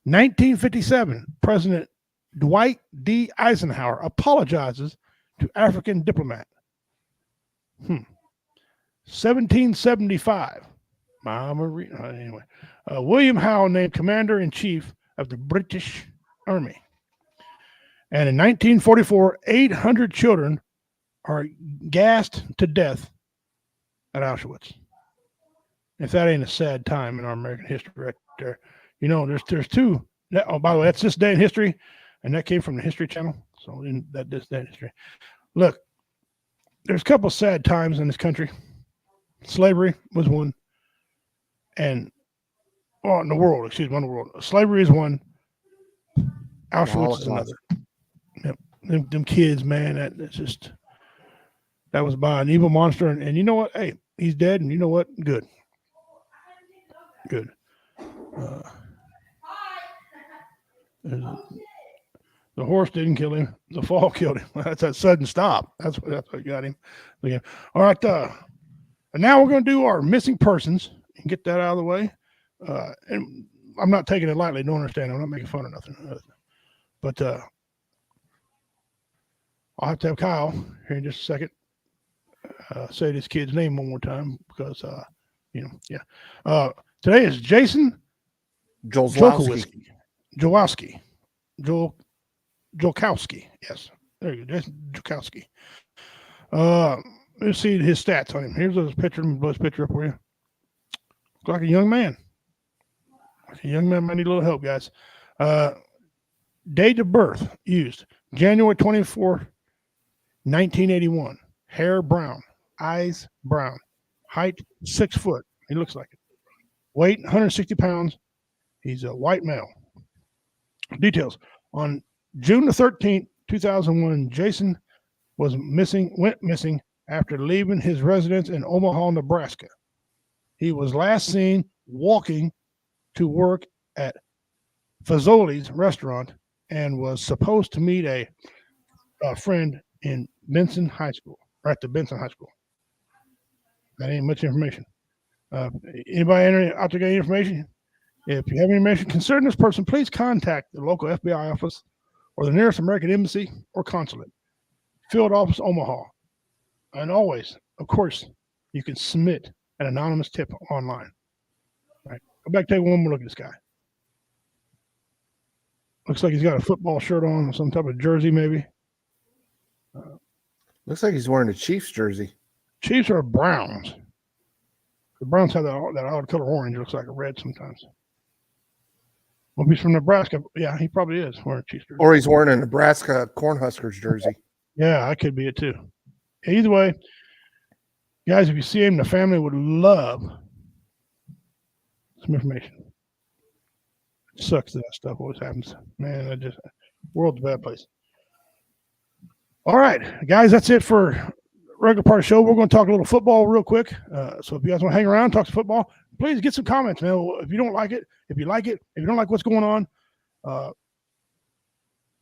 1957, President Dwight D. Eisenhower apologizes to African diplomat. 1775, anyway, William Howe named commander-in-chief of the British Army. And in 1944, 800 children are gassed to death at Auschwitz. If that ain't a sad time in our American history right there. You know, there's two. By the way, that's this day in history, and that came from the History Channel. So in that this day in history. Look, there's a couple of sad times in this country. Slavery was one. And in the world. Slavery is one. Auschwitz is another. Yep. Them kids, man, that was by an evil monster. And you know what? Hey, he's dead, and you know what? Good. The horse didn't kill him. The fall killed him. That's that sudden stop. That's what got him. Okay. All right. And now we're going to do our missing persons and get that out of the way. And I'm not taking it lightly. Don't understand. I'm not making fun of nothing. But I'll have to have Kyle here in just a second say this kid's name one more time because, today is Jason Jolkowski. Jolkowski. Yes. There you go. Jason Jolkowski. Let's see his stats on him. Here's his picture. Let me blow his picture up for you. Looks like a young man. A young man might need a little help, guys. Date of birth used January 24, 1981. Hair brown. Eyes brown. Height, 6 foot. He looks like it. Weight, 160 pounds. He's a white male. Details. On June the 13th, 2001, Jason went missing after leaving his residence in Omaha, Nebraska. He was last seen walking to work at Fazoli's restaurant and was supposed to meet a friend in Benson High School, or at the Benson High School. That ain't much information. Anybody out there got any information? If you have any information concerning this person, please contact the local FBI office or the nearest American embassy or consulate. Field Office, Omaha. And always, of course, you can submit an anonymous tip online. All right. Go back, take one more look at this guy. Looks like he's got a football shirt on, some type of jersey, maybe. Looks like he's wearing a Chiefs jersey. Chiefs are Browns. The Browns have that odd color orange. It looks like a red sometimes. Well, if he's from Nebraska, yeah, he probably is wearing a Chiefs jersey. Or he's wearing a Nebraska Cornhuskers jersey. Yeah, that could be it too. Either way, guys, if you see him, the family would love some information. It sucks that stuff always happens. Man, that just world's a bad place. All right, guys, that's it for regular part of the show. We're going to talk a little football real quick. So if you guys want to hang around, talk some football, please get some comments, man. If you don't like it, if you like it, if you don't like what's going on,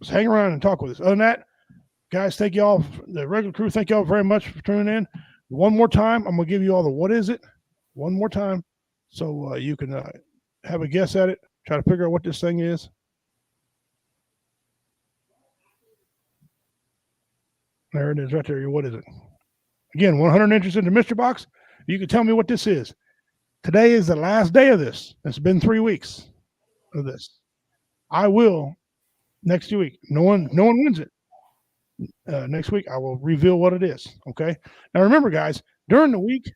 just hang around and talk with us. Other than that, guys, thank you all, the regular crew, thank you all very much for tuning in. One more time, I'm going to give you all the what is it one more time so you can have a guess at it, try to figure out what this thing is. There it is right there. What is it? Again, 100 entries into Mystery Box. You can tell me what this is. Today is the last day of this. It's been 3 weeks of this. I will next week. No one wins it. Next week, I will reveal what it is. Okay. Now remember, guys, during the week,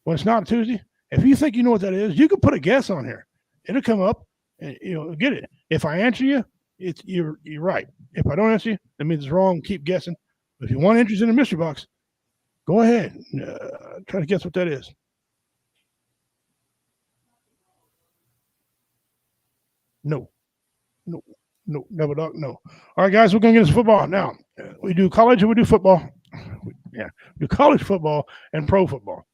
when it's not a Tuesday, if you think you know what that is, you can put a guess on here. It'll come up, and get it. If I answer you, you're right. If I don't answer you, that means it's wrong. Keep guessing. But if you want entries in the mystery box, go ahead. Try to guess what that is. No. Double dog, no. All right, guys, we're going to get into football. Now, we do college and we do football. We do college football and pro football.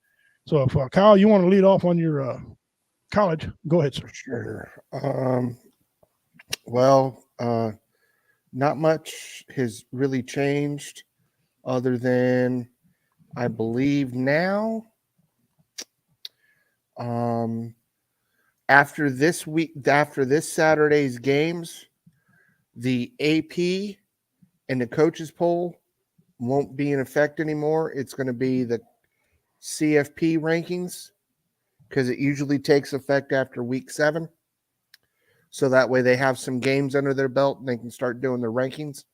So if Kyle, you want to lead off on your college, go ahead, sir. Sure. Well, not much has really changed other than I believe now after this Saturday's games, the AP and the coaches poll won't be in effect anymore. It's going to be the CFP rankings because it usually takes effect after week 7. So that way they have some games under their belt and they can start doing their rankings.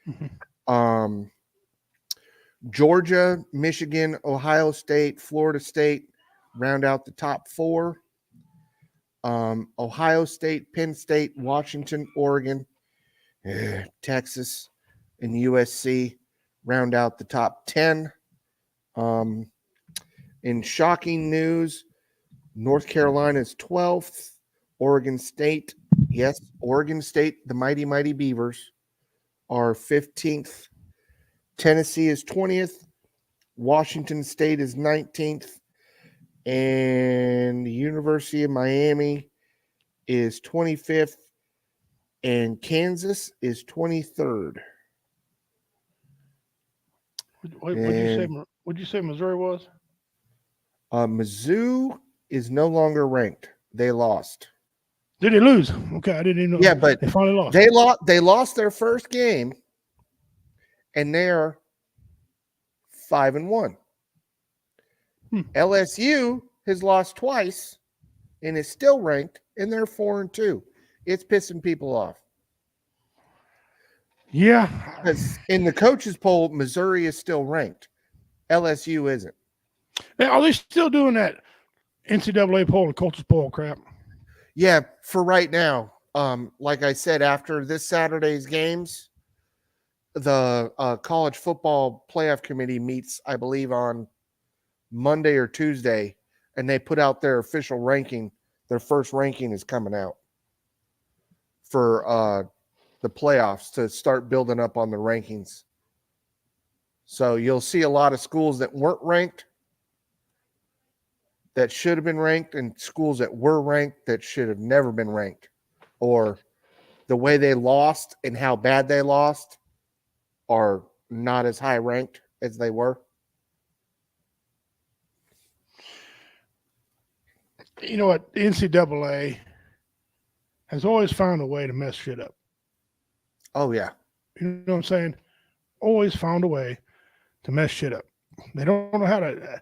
Mm-hmm. Georgia, Michigan, Ohio State, Florida State round out the top 4. Ohio State, Penn State, Washington, Oregon, Texas, and USC round out the top 10. In shocking news, North Carolina is 12th. Oregon State, the mighty, mighty Beavers are 15th. Tennessee is 20th. Washington State is 19th. And the University of Miami is 25th. And Kansas is 23rd. What'd you say Missouri was? Mizzou is no longer ranked. They lost. Did they lose? Okay, I didn't even know. Yeah, but they finally lost. They lost their first game, and they're 5-1. LSU has lost twice, and is still ranked, and they're 4-2. It's pissing people off. Yeah, because in the coaches poll, Missouri is still ranked. LSU isn't. Are they still doing that NCAA poll and coaches poll crap? Yeah, for right now. Like I said, after this Saturday's games, the college football playoff committee meets, I believe, on Monday or Tuesday, and they put out their official ranking. Their first ranking is coming out for the playoffs to start building up on the rankings. So you'll see a lot of schools that weren't ranked that should have been ranked, and schools that were ranked that should have never been ranked, or the way they lost and how bad they lost are not as high ranked as they were. You know what? The NCAA has always found a way to mess shit up. Oh, yeah. You know what I'm saying? Always found a way to mess shit up. They don't know how to.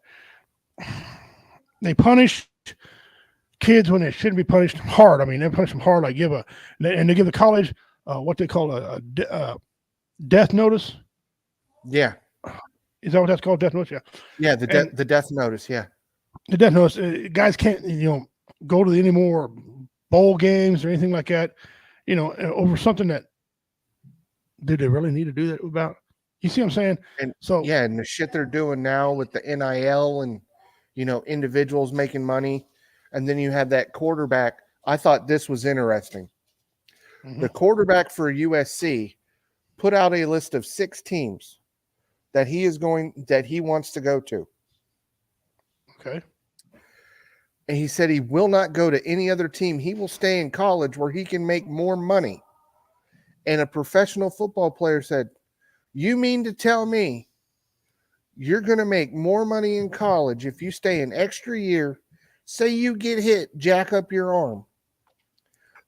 They punish kids when they shouldn't be punished hard. I mean, they punish them hard. Like they give the college what they call a death notice. Yeah. Is that what that's called? Death notice? Yeah. Yeah, the death notice. Yeah. The death notice. Guys can't go to any more bowl games or anything like that. Over something that. Do they really need to do that about? You see what I'm saying? And and the shit they're doing now with the NIL and individuals making money, and then you have that quarterback. I thought this was interesting. Mm-hmm. The quarterback for USC put out a list of 6 teams that he wants to go to. Okay. And he said he will not go to any other team. He will stay in college where he can make more money. And a professional football player said, "You mean to tell me you're going to make more money in college if you stay an extra year, say you get hit, jack up your arm,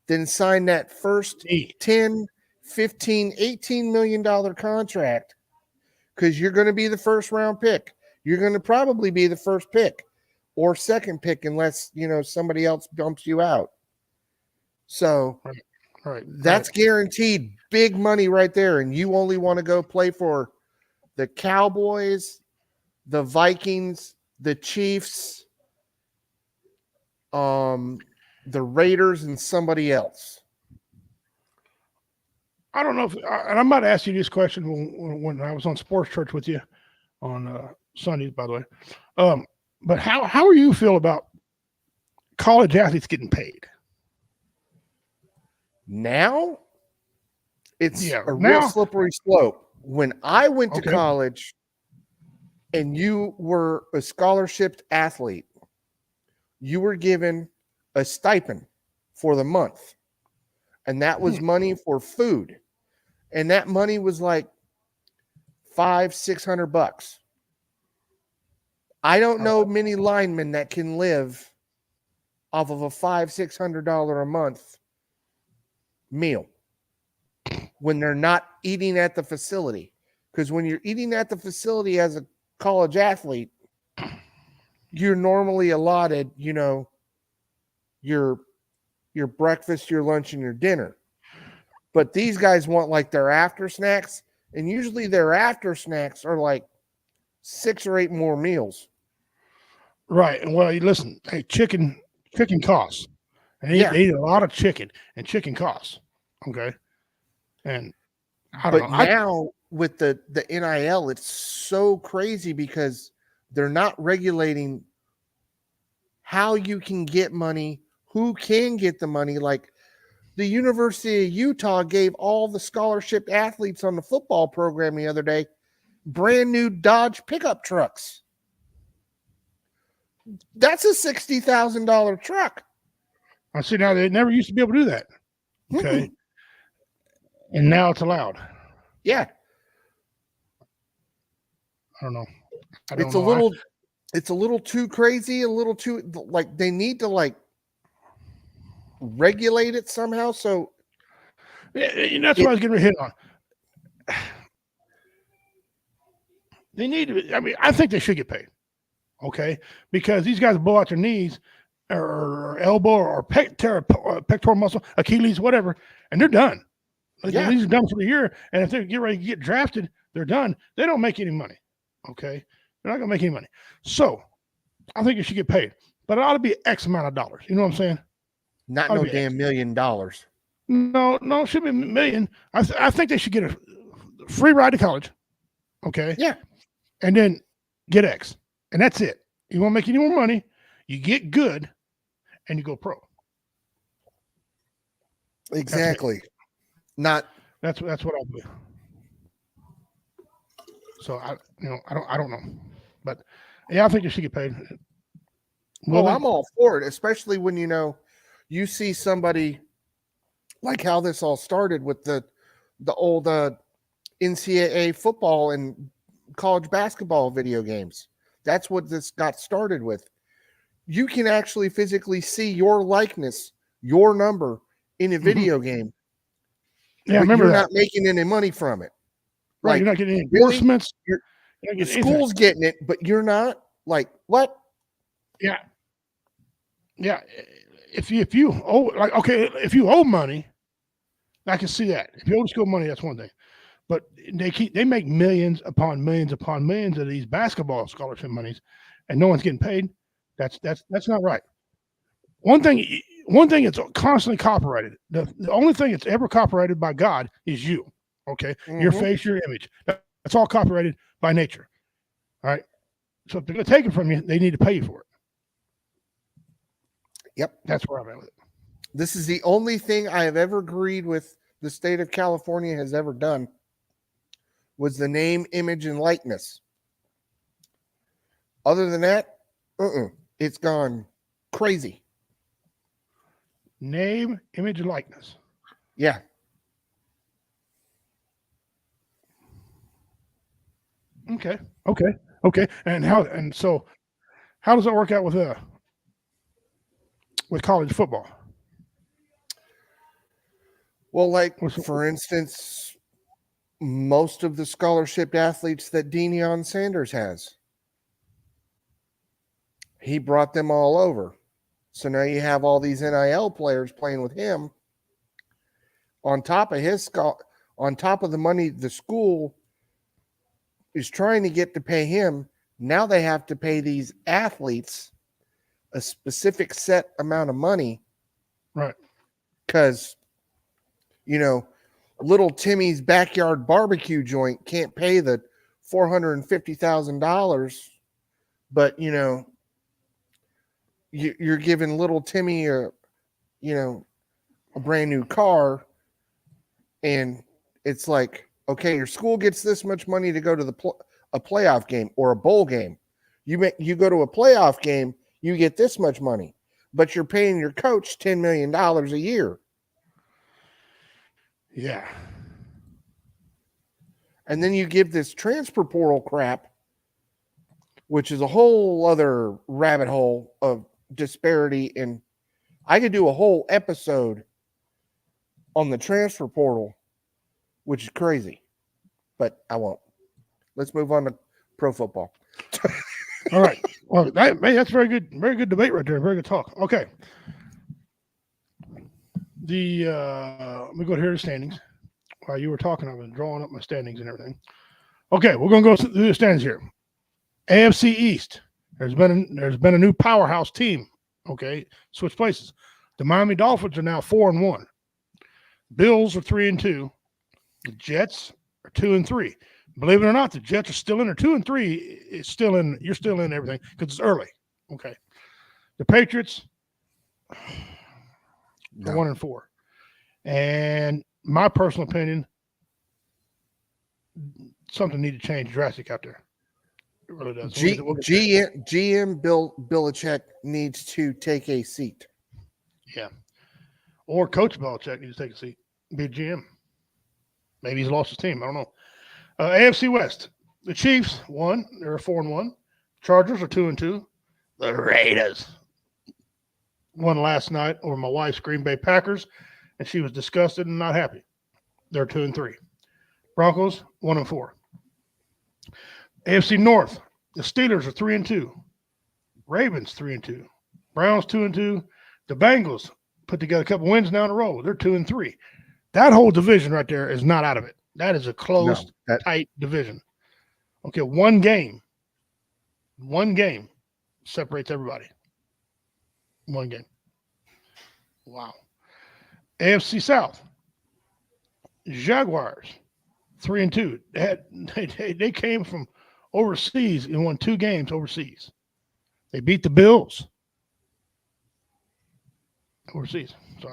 then sign that first 10, 15, $18 million contract because you're going to be the first round pick. You're going to probably be the first pick or second pick unless, somebody else bumps you out." So that's guaranteed big money right there. And you only want to go play for the Cowboys, the Vikings, the Chiefs, the Raiders, and somebody else. I don't know and I might ask you this question when I was on Sports Church with you on Sundays, by the way. But how do you feel about college athletes getting paid? Now, it's real slippery slope. When I went to college and you were a scholarship athlete, you were given a stipend for the month. And that was money for food. And that money was like $500-600. I don't know many linemen that can live off of a $500-600 a month meal when they're not eating at the facility. Because when you're eating at the facility as a college athlete, you're normally allotted, your breakfast, your lunch, and your dinner. But these guys want like their after snacks, and usually their after snacks are like 6 or 8 more meals. Right. And well, listen, hey, chicken costs. And they eat a lot of chicken, and chicken costs. Okay. And I don't know. Now with the NIL, it's so crazy because they're not regulating how you can get money, who can get the money. Like the University of Utah gave all the scholarship athletes on the football program the other day brand new Dodge pickup trucks. That's a $60,000 truck. I see now they never used to be able to do that. Okay. Mm-hmm. And now it's allowed. Yeah. I don't know. It's a little too crazy, a little too like they need to like regulate it somehow. So that's what I was getting hit on. They need to. I mean, I think they should get paid. Okay, because these guys blow out their knees or elbow or pectoral muscle, Achilles, whatever, and they're done. These are done for the year, and if they get ready to get drafted, they're done. They don't make any money. Okay, they're not gonna make any money. So, I think you should get paid, but it ought to be X amount of dollars. You know what I'm saying? Not no damn $1 million. No, it should be $1 million. I think they should get a free ride to college. Okay. Yeah. And then get X, and that's it. You won't make any more money. You get good, and you go pro. Exactly. That's what I do. So I don't know, but yeah, I think you should get paid. Well, I'm all for it, especially when you see somebody like how this all started with the old NCAA football and college basketball video games. That's what this got started with. You can actually physically see your likeness, your number in a video game. Yeah, I remember you're that. not making any money from it. Right, Like, you're not getting any endorsements. The school's getting it, but you're not. Like, what? Yeah. Yeah. If you owe, like, okay, if you owe money, I can see that. If you owe the school money, that's one thing. But they make millions upon millions upon millions of these basketball scholarship monies, and no one's getting paid. That's not right. One thing that's constantly copyrighted. The only thing that's ever copyrighted by God is you. Okay, your face, your image. That's all copyrighted by nature. All right. So if they're going to take it from you, they need to pay you for it. Yep, that's where I'm at with it. This is the only thing I have ever agreed with the state of California has ever done. Was the name, image, and likeness. Other than that, it's gone crazy. Name, image, and likeness. Yeah. Okay. And so how does that work out with college football? Well, like, for instance, most of the scholarship athletes that Deion Sanders has, he brought them all over. So now you have all these NIL players playing with him on top of the money the school is trying to get to pay him. Now they have to pay these athletes a specific set amount of money. Right. Because, little Timmy's backyard barbecue joint can't pay the $450,000, but you're giving little Timmy a brand new car, and it's like, okay, your school gets this much money to go to a playoff game or a bowl game. You go to a playoff game, you get this much money, but you're paying your coach $10 million a year. Yeah. And then you give this transfer portal crap, which is a whole other rabbit hole of disparity. And I could do a whole episode on the transfer portal, which is crazy, but I won't. Let's move on to pro football. All right. Well, that's very good debate right there. Very good talk. Okay. Let me go here to standings. While you were talking, I was drawing up my standings and everything. Okay, we're going to go through the standings here. AFC East. There's been a new powerhouse team. Okay, switch places. The Miami Dolphins are now 4-1. Bills are 3-2. The Jets are 2-3. Believe it or not, the Jets are still in there. 2-3 is still in. You're still in everything because it's early. Okay. The Patriots are 1-4. And my personal opinion, something needs to change drastic out there. It really does. GM Bill Belichick needs to take a seat. Yeah. Or Coach Belichick needs to take a seat. Be a GM. Maybe he's lost his team. I don't know. AFC West. The Chiefs won. They're 4-1. Chargers are 2-2. The Raiders won last night over my wife's Green Bay Packers, and she was disgusted and not happy. They're 2-3. Broncos 1-4. AFC North. The Steelers are 3-2. Ravens 3-2. Browns 2-2. The Bengals put together a couple wins now in a row. They're 2-3. That whole division right there is not out of it. That is a close, tight division. Okay, one game separates everybody. One game. Wow. AFC South. Jaguars 3-2. They came from overseas and won 2 games overseas. They beat the Bills overseas. So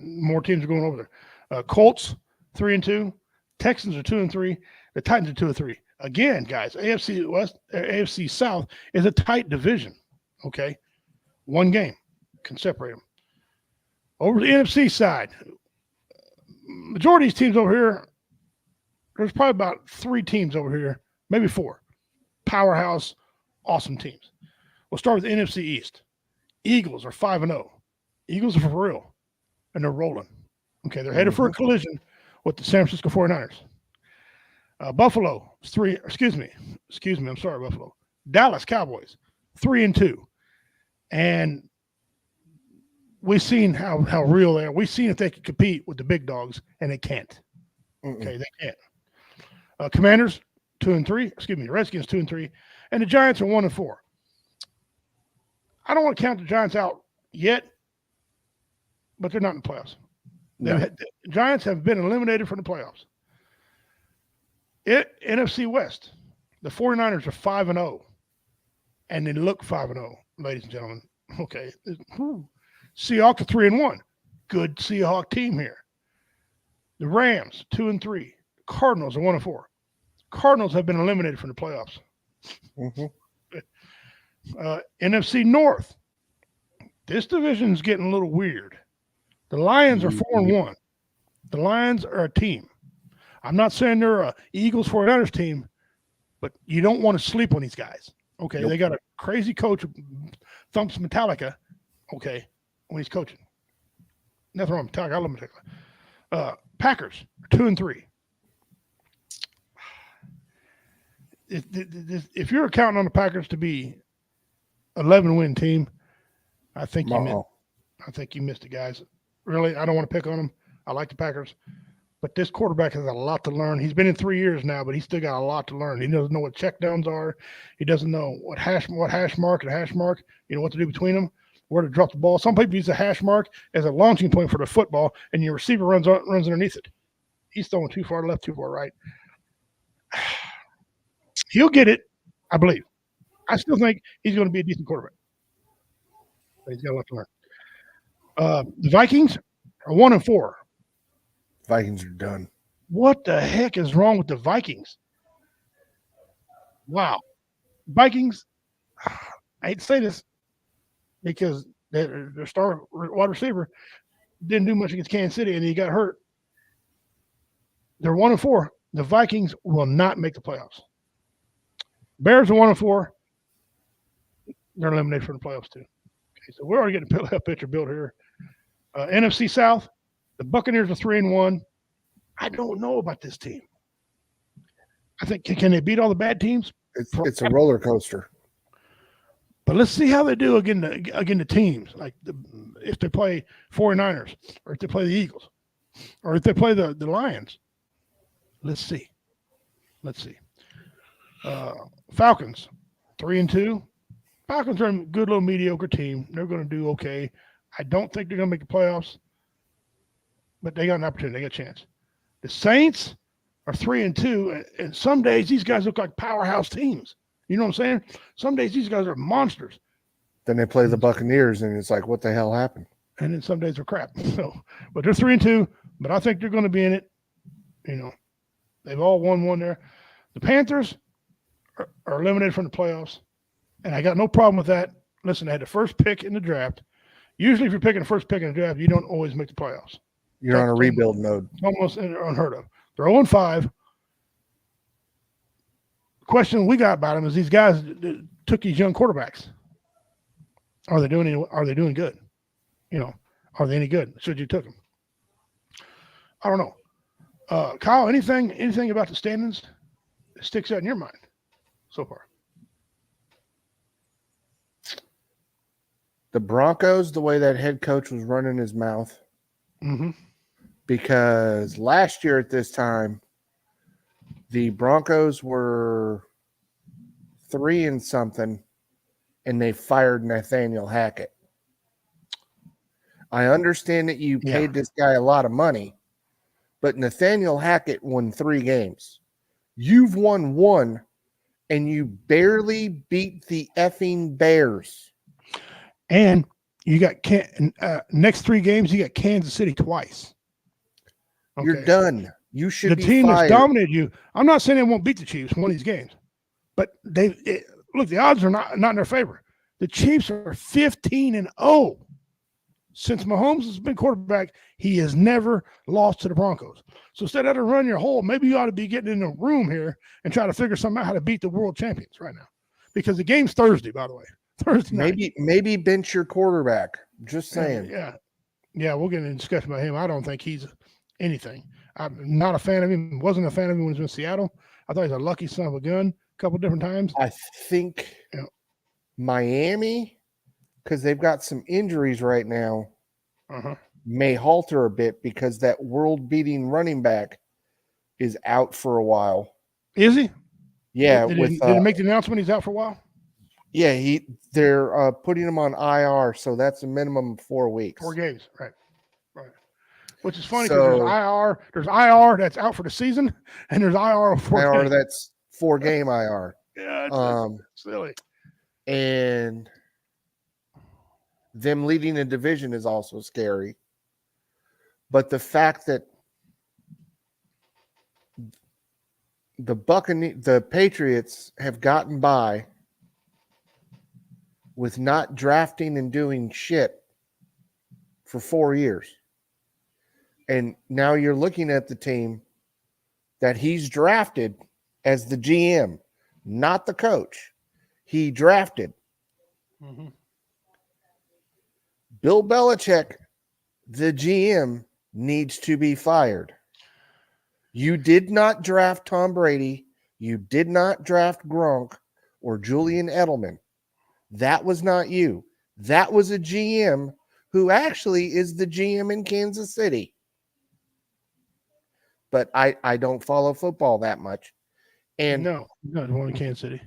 more teams are going over there. Colts 3-2. Texans are 2-3. The Titans are 2-3. Again, guys, AFC West, AFC South is a tight division. Okay, one game can separate them. Over the NFC side, majority of these teams over here, there's probably about 3 teams over here, maybe 4. Powerhouse, awesome teams. We'll start with the NFC East. Eagles are 5-0. Eagles are for real, and they're rolling. Okay, they're headed for a collision with the San Francisco 49ers. Buffalo is 3. Excuse me. I'm sorry, Buffalo. Dallas Cowboys 3-2, and we've seen how real they are. We've seen if they can compete with the big dogs, and they can't. Okay, they can't. Commanders 2-3. Excuse me. Redskins 2-3, and the Giants are 1-4. I don't want to count the Giants out yet, but they're not in the playoffs. No. The Giants have been eliminated from the playoffs. NFC West, the 49ers are 5-0, and they look 5-0, ladies and gentlemen. Okay. Seahawks are 3-1. Good Seahawk team here. The Rams, 2-3. Cardinals are 1-4. Cardinals have been eliminated from the playoffs. NFC North. This division is getting a little weird. The Lions are 4-1. The Lions are a team. I'm not saying they're a Eagles 49ers team, but you don't want to sleep on these guys. Okay, They got a crazy coach who thumps Metallica. Okay, when he's coaching. Nothing wrong with Metallica. I love Metallica. Packers are 2-3. If you're counting on the Packers to be 11-win team, I think you missed it, guys. Really, I don't want to pick on them. I like the Packers, but this quarterback has a lot to learn. He's been in 3 years now, but he's still got a lot to learn. He doesn't know what checkdowns are. He doesn't know what hash mark and hash mark. You know what to do between them, where to drop the ball. Some people use a hash mark as a launching point for the football, and your receiver runs underneath it. He's throwing too far left, too far right. He'll get it, I believe. I still think he's going to be a decent quarterback. But he's got a lot to learn. The Vikings are 1-4. Vikings are done. What the heck is wrong with the Vikings? Wow. Vikings, I hate to say this because their star wide receiver didn't do much against Kansas City and he got hurt. They're 1-4. The Vikings will not make the playoffs. Bears are 1-4. They're eliminated from the playoffs too. Okay, so we're already getting a picture built here. NFC South, the Buccaneers are 3-1. I don't know about this team. I think can they beat all the bad teams? It's a roller coaster. But let's see how they do again the teams. Like if they play 49ers, or if they play the Eagles, or if they play the Lions. Let's see. Falcons, 3-2. Falcons are a good little mediocre team. They're going to do okay. I don't think they're going to make the playoffs, but they got an opportunity. They got a chance. The Saints are 3-2, and some days these guys look like powerhouse teams. You know what I'm saying? Some days these guys are monsters. Then they play the Buccaneers, and it's like, what the hell happened? And then some days they're crap. So, but they're 3-2. But I think they're going to be in it. You know, they've all won one there. The Panthers are eliminated from the playoffs, and I got no problem with that. Listen, they had the first pick in the draft. Usually, if you're picking the first pick in the draft, you don't always make the playoffs. You're on a rebuild mode. Almost unheard of. They're 0-5. The question we got about them is these guys took these young quarterbacks. Are they doing good? You know, are they any good? Should you took them? I don't know. Kyle, anything about the standings that sticks out in your mind so far? The Broncos, the way that head coach was running his mouth. Mm-hmm. Because last year at this time, the Broncos were 3-something, and they fired Nathaniel Hackett. I understand that you paid this guy a lot of money, but Nathaniel Hackett won 3 games. You've won 1, and you barely beat the effing Bears. And you got next 3 games, you got Kansas City twice. Okay. You're done. You should the be team fired. that's dominated you. I'm not saying they won't beat the Chiefs one of these games, but look, the odds are not in their favor. The Chiefs are 15-0. Since Mahomes has been quarterback, he has never lost to the Broncos. So instead of run your hole, maybe you ought to be getting in a room here and try to figure something out how to beat the world champions right now. Because the game's Thursday, by the way. Thursday night. Maybe bench your quarterback. Just saying. Yeah, we'll get into a discussion about him. I don't think he's anything. I'm not a fan of him. Wasn't a fan of him when he was in Seattle. I thought he was a lucky son of a gun a couple different times. I think Miami, because they've got some injuries right now, may halter a bit because that world-beating running back is out for a while. Is he? Yeah. Did he make the announcement he's out for a while? Yeah, they're putting him on IR, so that's a minimum of 4 weeks. 4 games, right. Which is funny because there's IR that's out for the season, and there's IR for IR that's 4-game IR. Yeah, it's silly. And them leading a division is also scary. But the fact that the Patriots have gotten by with not drafting and doing shit for 4 years. And now you're looking at the team that he's drafted as the GM, not the coach. He drafted. Mm-hmm. Bill Belichick, the GM, needs to be fired. You did not draft Tom Brady. You did not draft Gronk or Julian Edelman. That was not you. That was a GM who actually is the GM in Kansas City. But I don't follow football that much. And no, not one in Kansas City.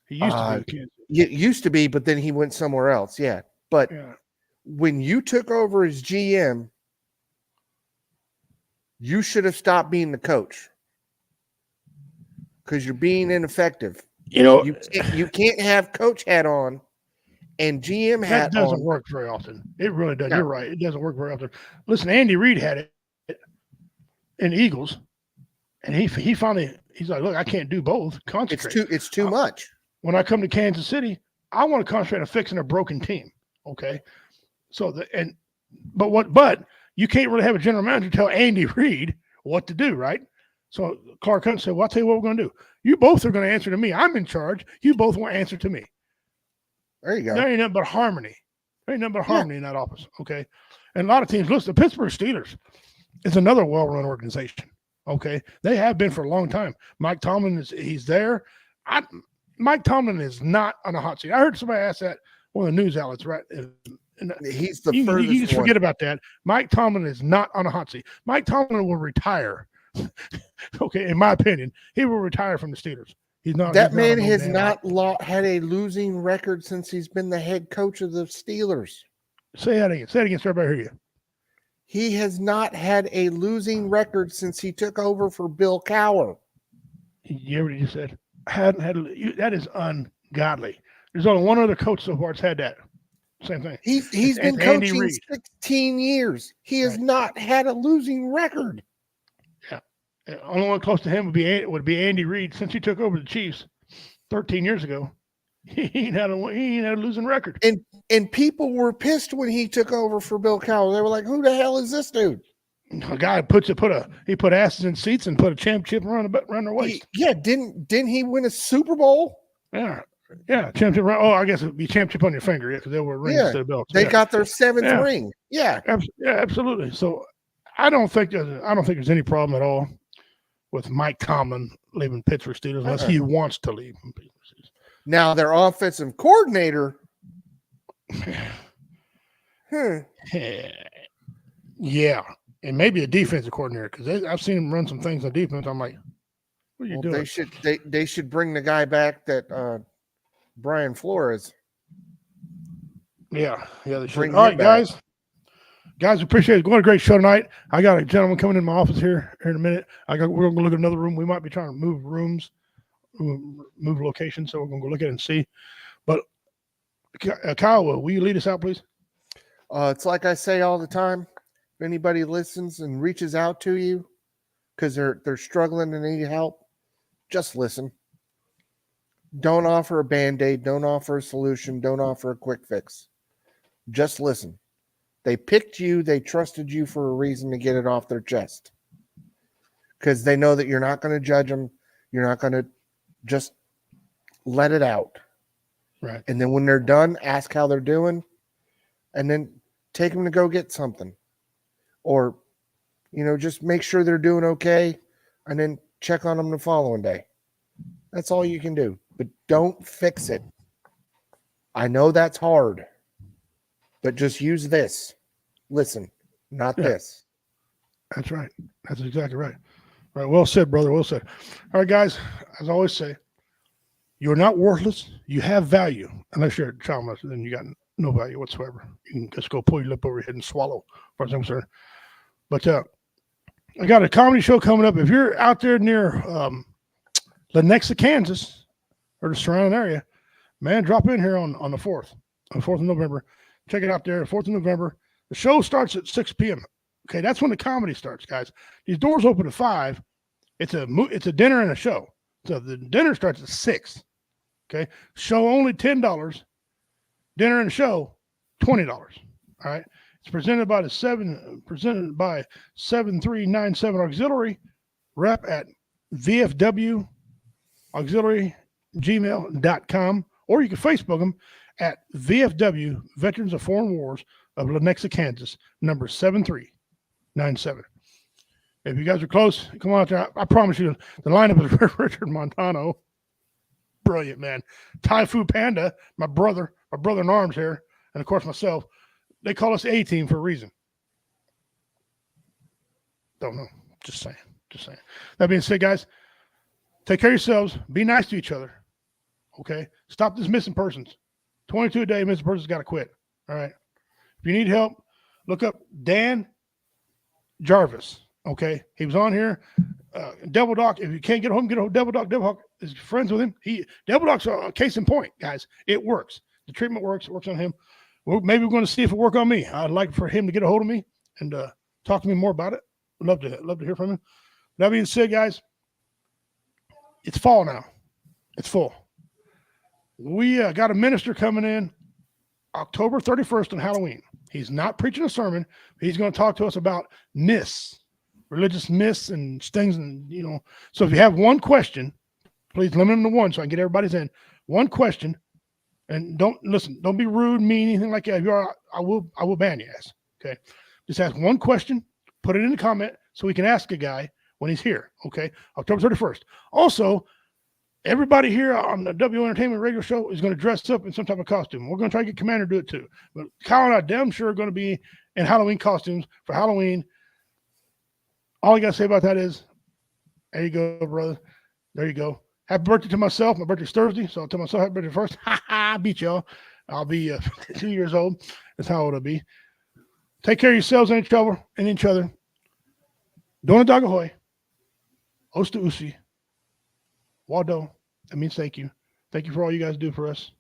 He used to be in Kansas City. It used to be, but then he went somewhere else. Yeah. But when you took over as GM, you should have stopped being the coach because you're being ineffective. You know, you can't have coach hat on and GM hat on. That doesn't work very often. It really doesn't. No. You're right. It doesn't work very often. Listen, Andy Reid had it in Eagles, and he finally he's like, look, I can't do both. Concentrate. It's too much. When I come to Kansas City, I want to concentrate on fixing a broken team. Okay, so but you can't really have a general manager tell Andy Reid what to do, right? So Clark Hunt said, well, I'll tell you what we're going to do. You both are going to answer to me. I'm in charge. You both want to answer to me. There you go. There ain't nothing but harmony. There ain't nothing but harmony in that office, okay? And a lot of teams, listen, the Pittsburgh Steelers is another well-run organization, okay? They have been for a long time. Mike Tomlin, he's there. Mike Tomlin is not on a hot seat. I heard somebody ask that, one of the news outlets, right? And he's the furthest you just forget about that. Mike Tomlin is not on a hot seat. Mike Tomlin will retire. Okay, in my opinion, he will retire from the Steelers. He's not. That man has not had a losing record since he's been the head coach of the Steelers. Say that again. Say it again, so everybody hear you. He has not had a losing record since he took over for Bill Cowher. You hear what you said? That is ungodly. There's only one other coach so far that's had that. Same thing. He's been coaching 16 years. He has not had a losing record. Yeah, only one close to him would be Andy Reid. Since he took over the Chiefs 13 years ago, he ain't had a losing record. And people were pissed when he took over for Bill Cowher. They were like, "Who the hell is this dude?" A guy put asses in seats and put a championship around their waist. Didn't he win a Super Bowl? Yeah, championship. Oh, I guess it'd be championship on your finger, because they were rings instead of belts. They got their 7th ring. Yeah, absolutely. So I don't think there's any problem at all with Mike Tomlin leaving Pittsburgh Steelers unless he wants to leave. Now their offensive coordinator. Yeah, and maybe a defensive coordinator, because I've seen him run some things on defense. I'm like, what are you doing? They should bring the guy back that Brian Flores. Yeah, they should. All right, guys. Guys, appreciate it. What a great show tonight. I got a gentleman coming in my office here in a minute. We're going to look at another room. We might be trying to move rooms move location, so we're going to go look at it and see. But Kyle, will you lead us out, please? It's like I say all the time. If anybody listens and reaches out to you because they're struggling and need help, just listen. Don't offer a Band-Aid. Don't offer a solution. Don't offer a quick fix. Just listen. They picked you. They trusted you for a reason to get it off their chest. Because they know that you're not going to judge them. You're not going to just let it out. Right. And then when they're done, ask how they're doing. And then take them to go get something. Or, just make sure they're doing okay. And then check on them the following day. That's all you can do. But don't fix it. I know that's hard. But just use this. Listen, not this. That's right. That's exactly right. All right. Well said, brother. Well said. All right, guys. As I always say, you're not worthless. You have value. Unless you're a child molester, then you got no value whatsoever. You can just go pull your lip over your head and swallow, as far as I'm concerned. But I got a comedy show coming up. If you're out there near Lenexa, Kansas, or the surrounding area, man, drop in here on the 4th of November. Check it out there, 4th of November. The show starts at 6 p.m. Okay, that's when the comedy starts, guys. These doors open at 5. It's a dinner and a show. So the dinner starts at 6. Okay, show only $10. Dinner and show $20. All right. It's presented by 7397 Auxiliary, rep at VFW Auxiliary gmail.com, or you can Facebook them at VFW Veterans of Foreign Wars of Lenexa, Kansas, number 7397. If you guys are close, come on out there. I promise you, the lineup is Richard Montano. Brilliant, man. Typhoon Panda, my brother in arms here, and of course myself. They call us A-Team for a reason. Don't know. Just saying. That being said, guys, take care of yourselves. Be nice to each other. Okay? Stop this missing persons. 22 a day, missing persons got to quit. All right? If you need help, look up Dan Jarvis. Okay? He was on here. Devil Doc, if you can't get home, get a Devil Doc. Devil Doc is friends with him. Devil Doc's a case in point, guys. It works. The treatment works. It works on him. Well, maybe we're going to see if it work on me. I'd like for him to get a hold of me and talk to me more about it. I'd love to hear from him. That being said, guys, it's fall now. It's full. We got a minister coming in October 31st on Halloween. He's not preaching a sermon. He's going to talk to us about myths, religious myths and things. And, so if you have one question, please limit them to one so I can get everybody's in. One question. And don't be rude, mean, anything like that. If you are, I will ban your ass. Okay. Just ask one question, put it in the comment so we can ask a guy when he's here. Okay. October 31st. Also, everybody here on the W Entertainment Radio Show is going to dress up in some type of costume. We're going to try to get Commander to do it too. But Kyle and I damn sure are going to be in Halloween costumes for Halloween. All I got to say about that is, there you go, brother. There you go. Happy birthday to myself. My birthday's Thursday, so I'll tell myself happy birthday first. I beat y'all. I'll be 2 years old. That's how old I'll be. Take care of yourselves and each other. Dona Dagahoy. Osta Usi. Wado. That means thank you. Thank you for all you guys do for us.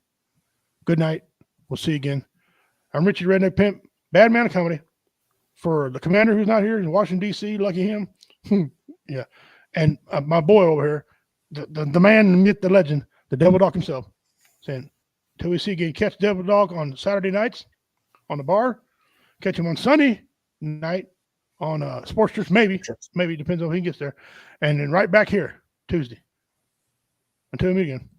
Good night. We'll see you again. I'm Richie Redneck Pimp, Bad Man of Comedy. For the commander who's not here in Washington, D.C., lucky him. Yeah. And my boy over here, the man, the myth, the legend, the Devil Dog himself, saying, till we see again, catch Devil Dog on Saturday nights on the bar, catch him on Sunday night on Sports Church, maybe, depends on if he gets there, and then right back here Tuesday. Until we meet again.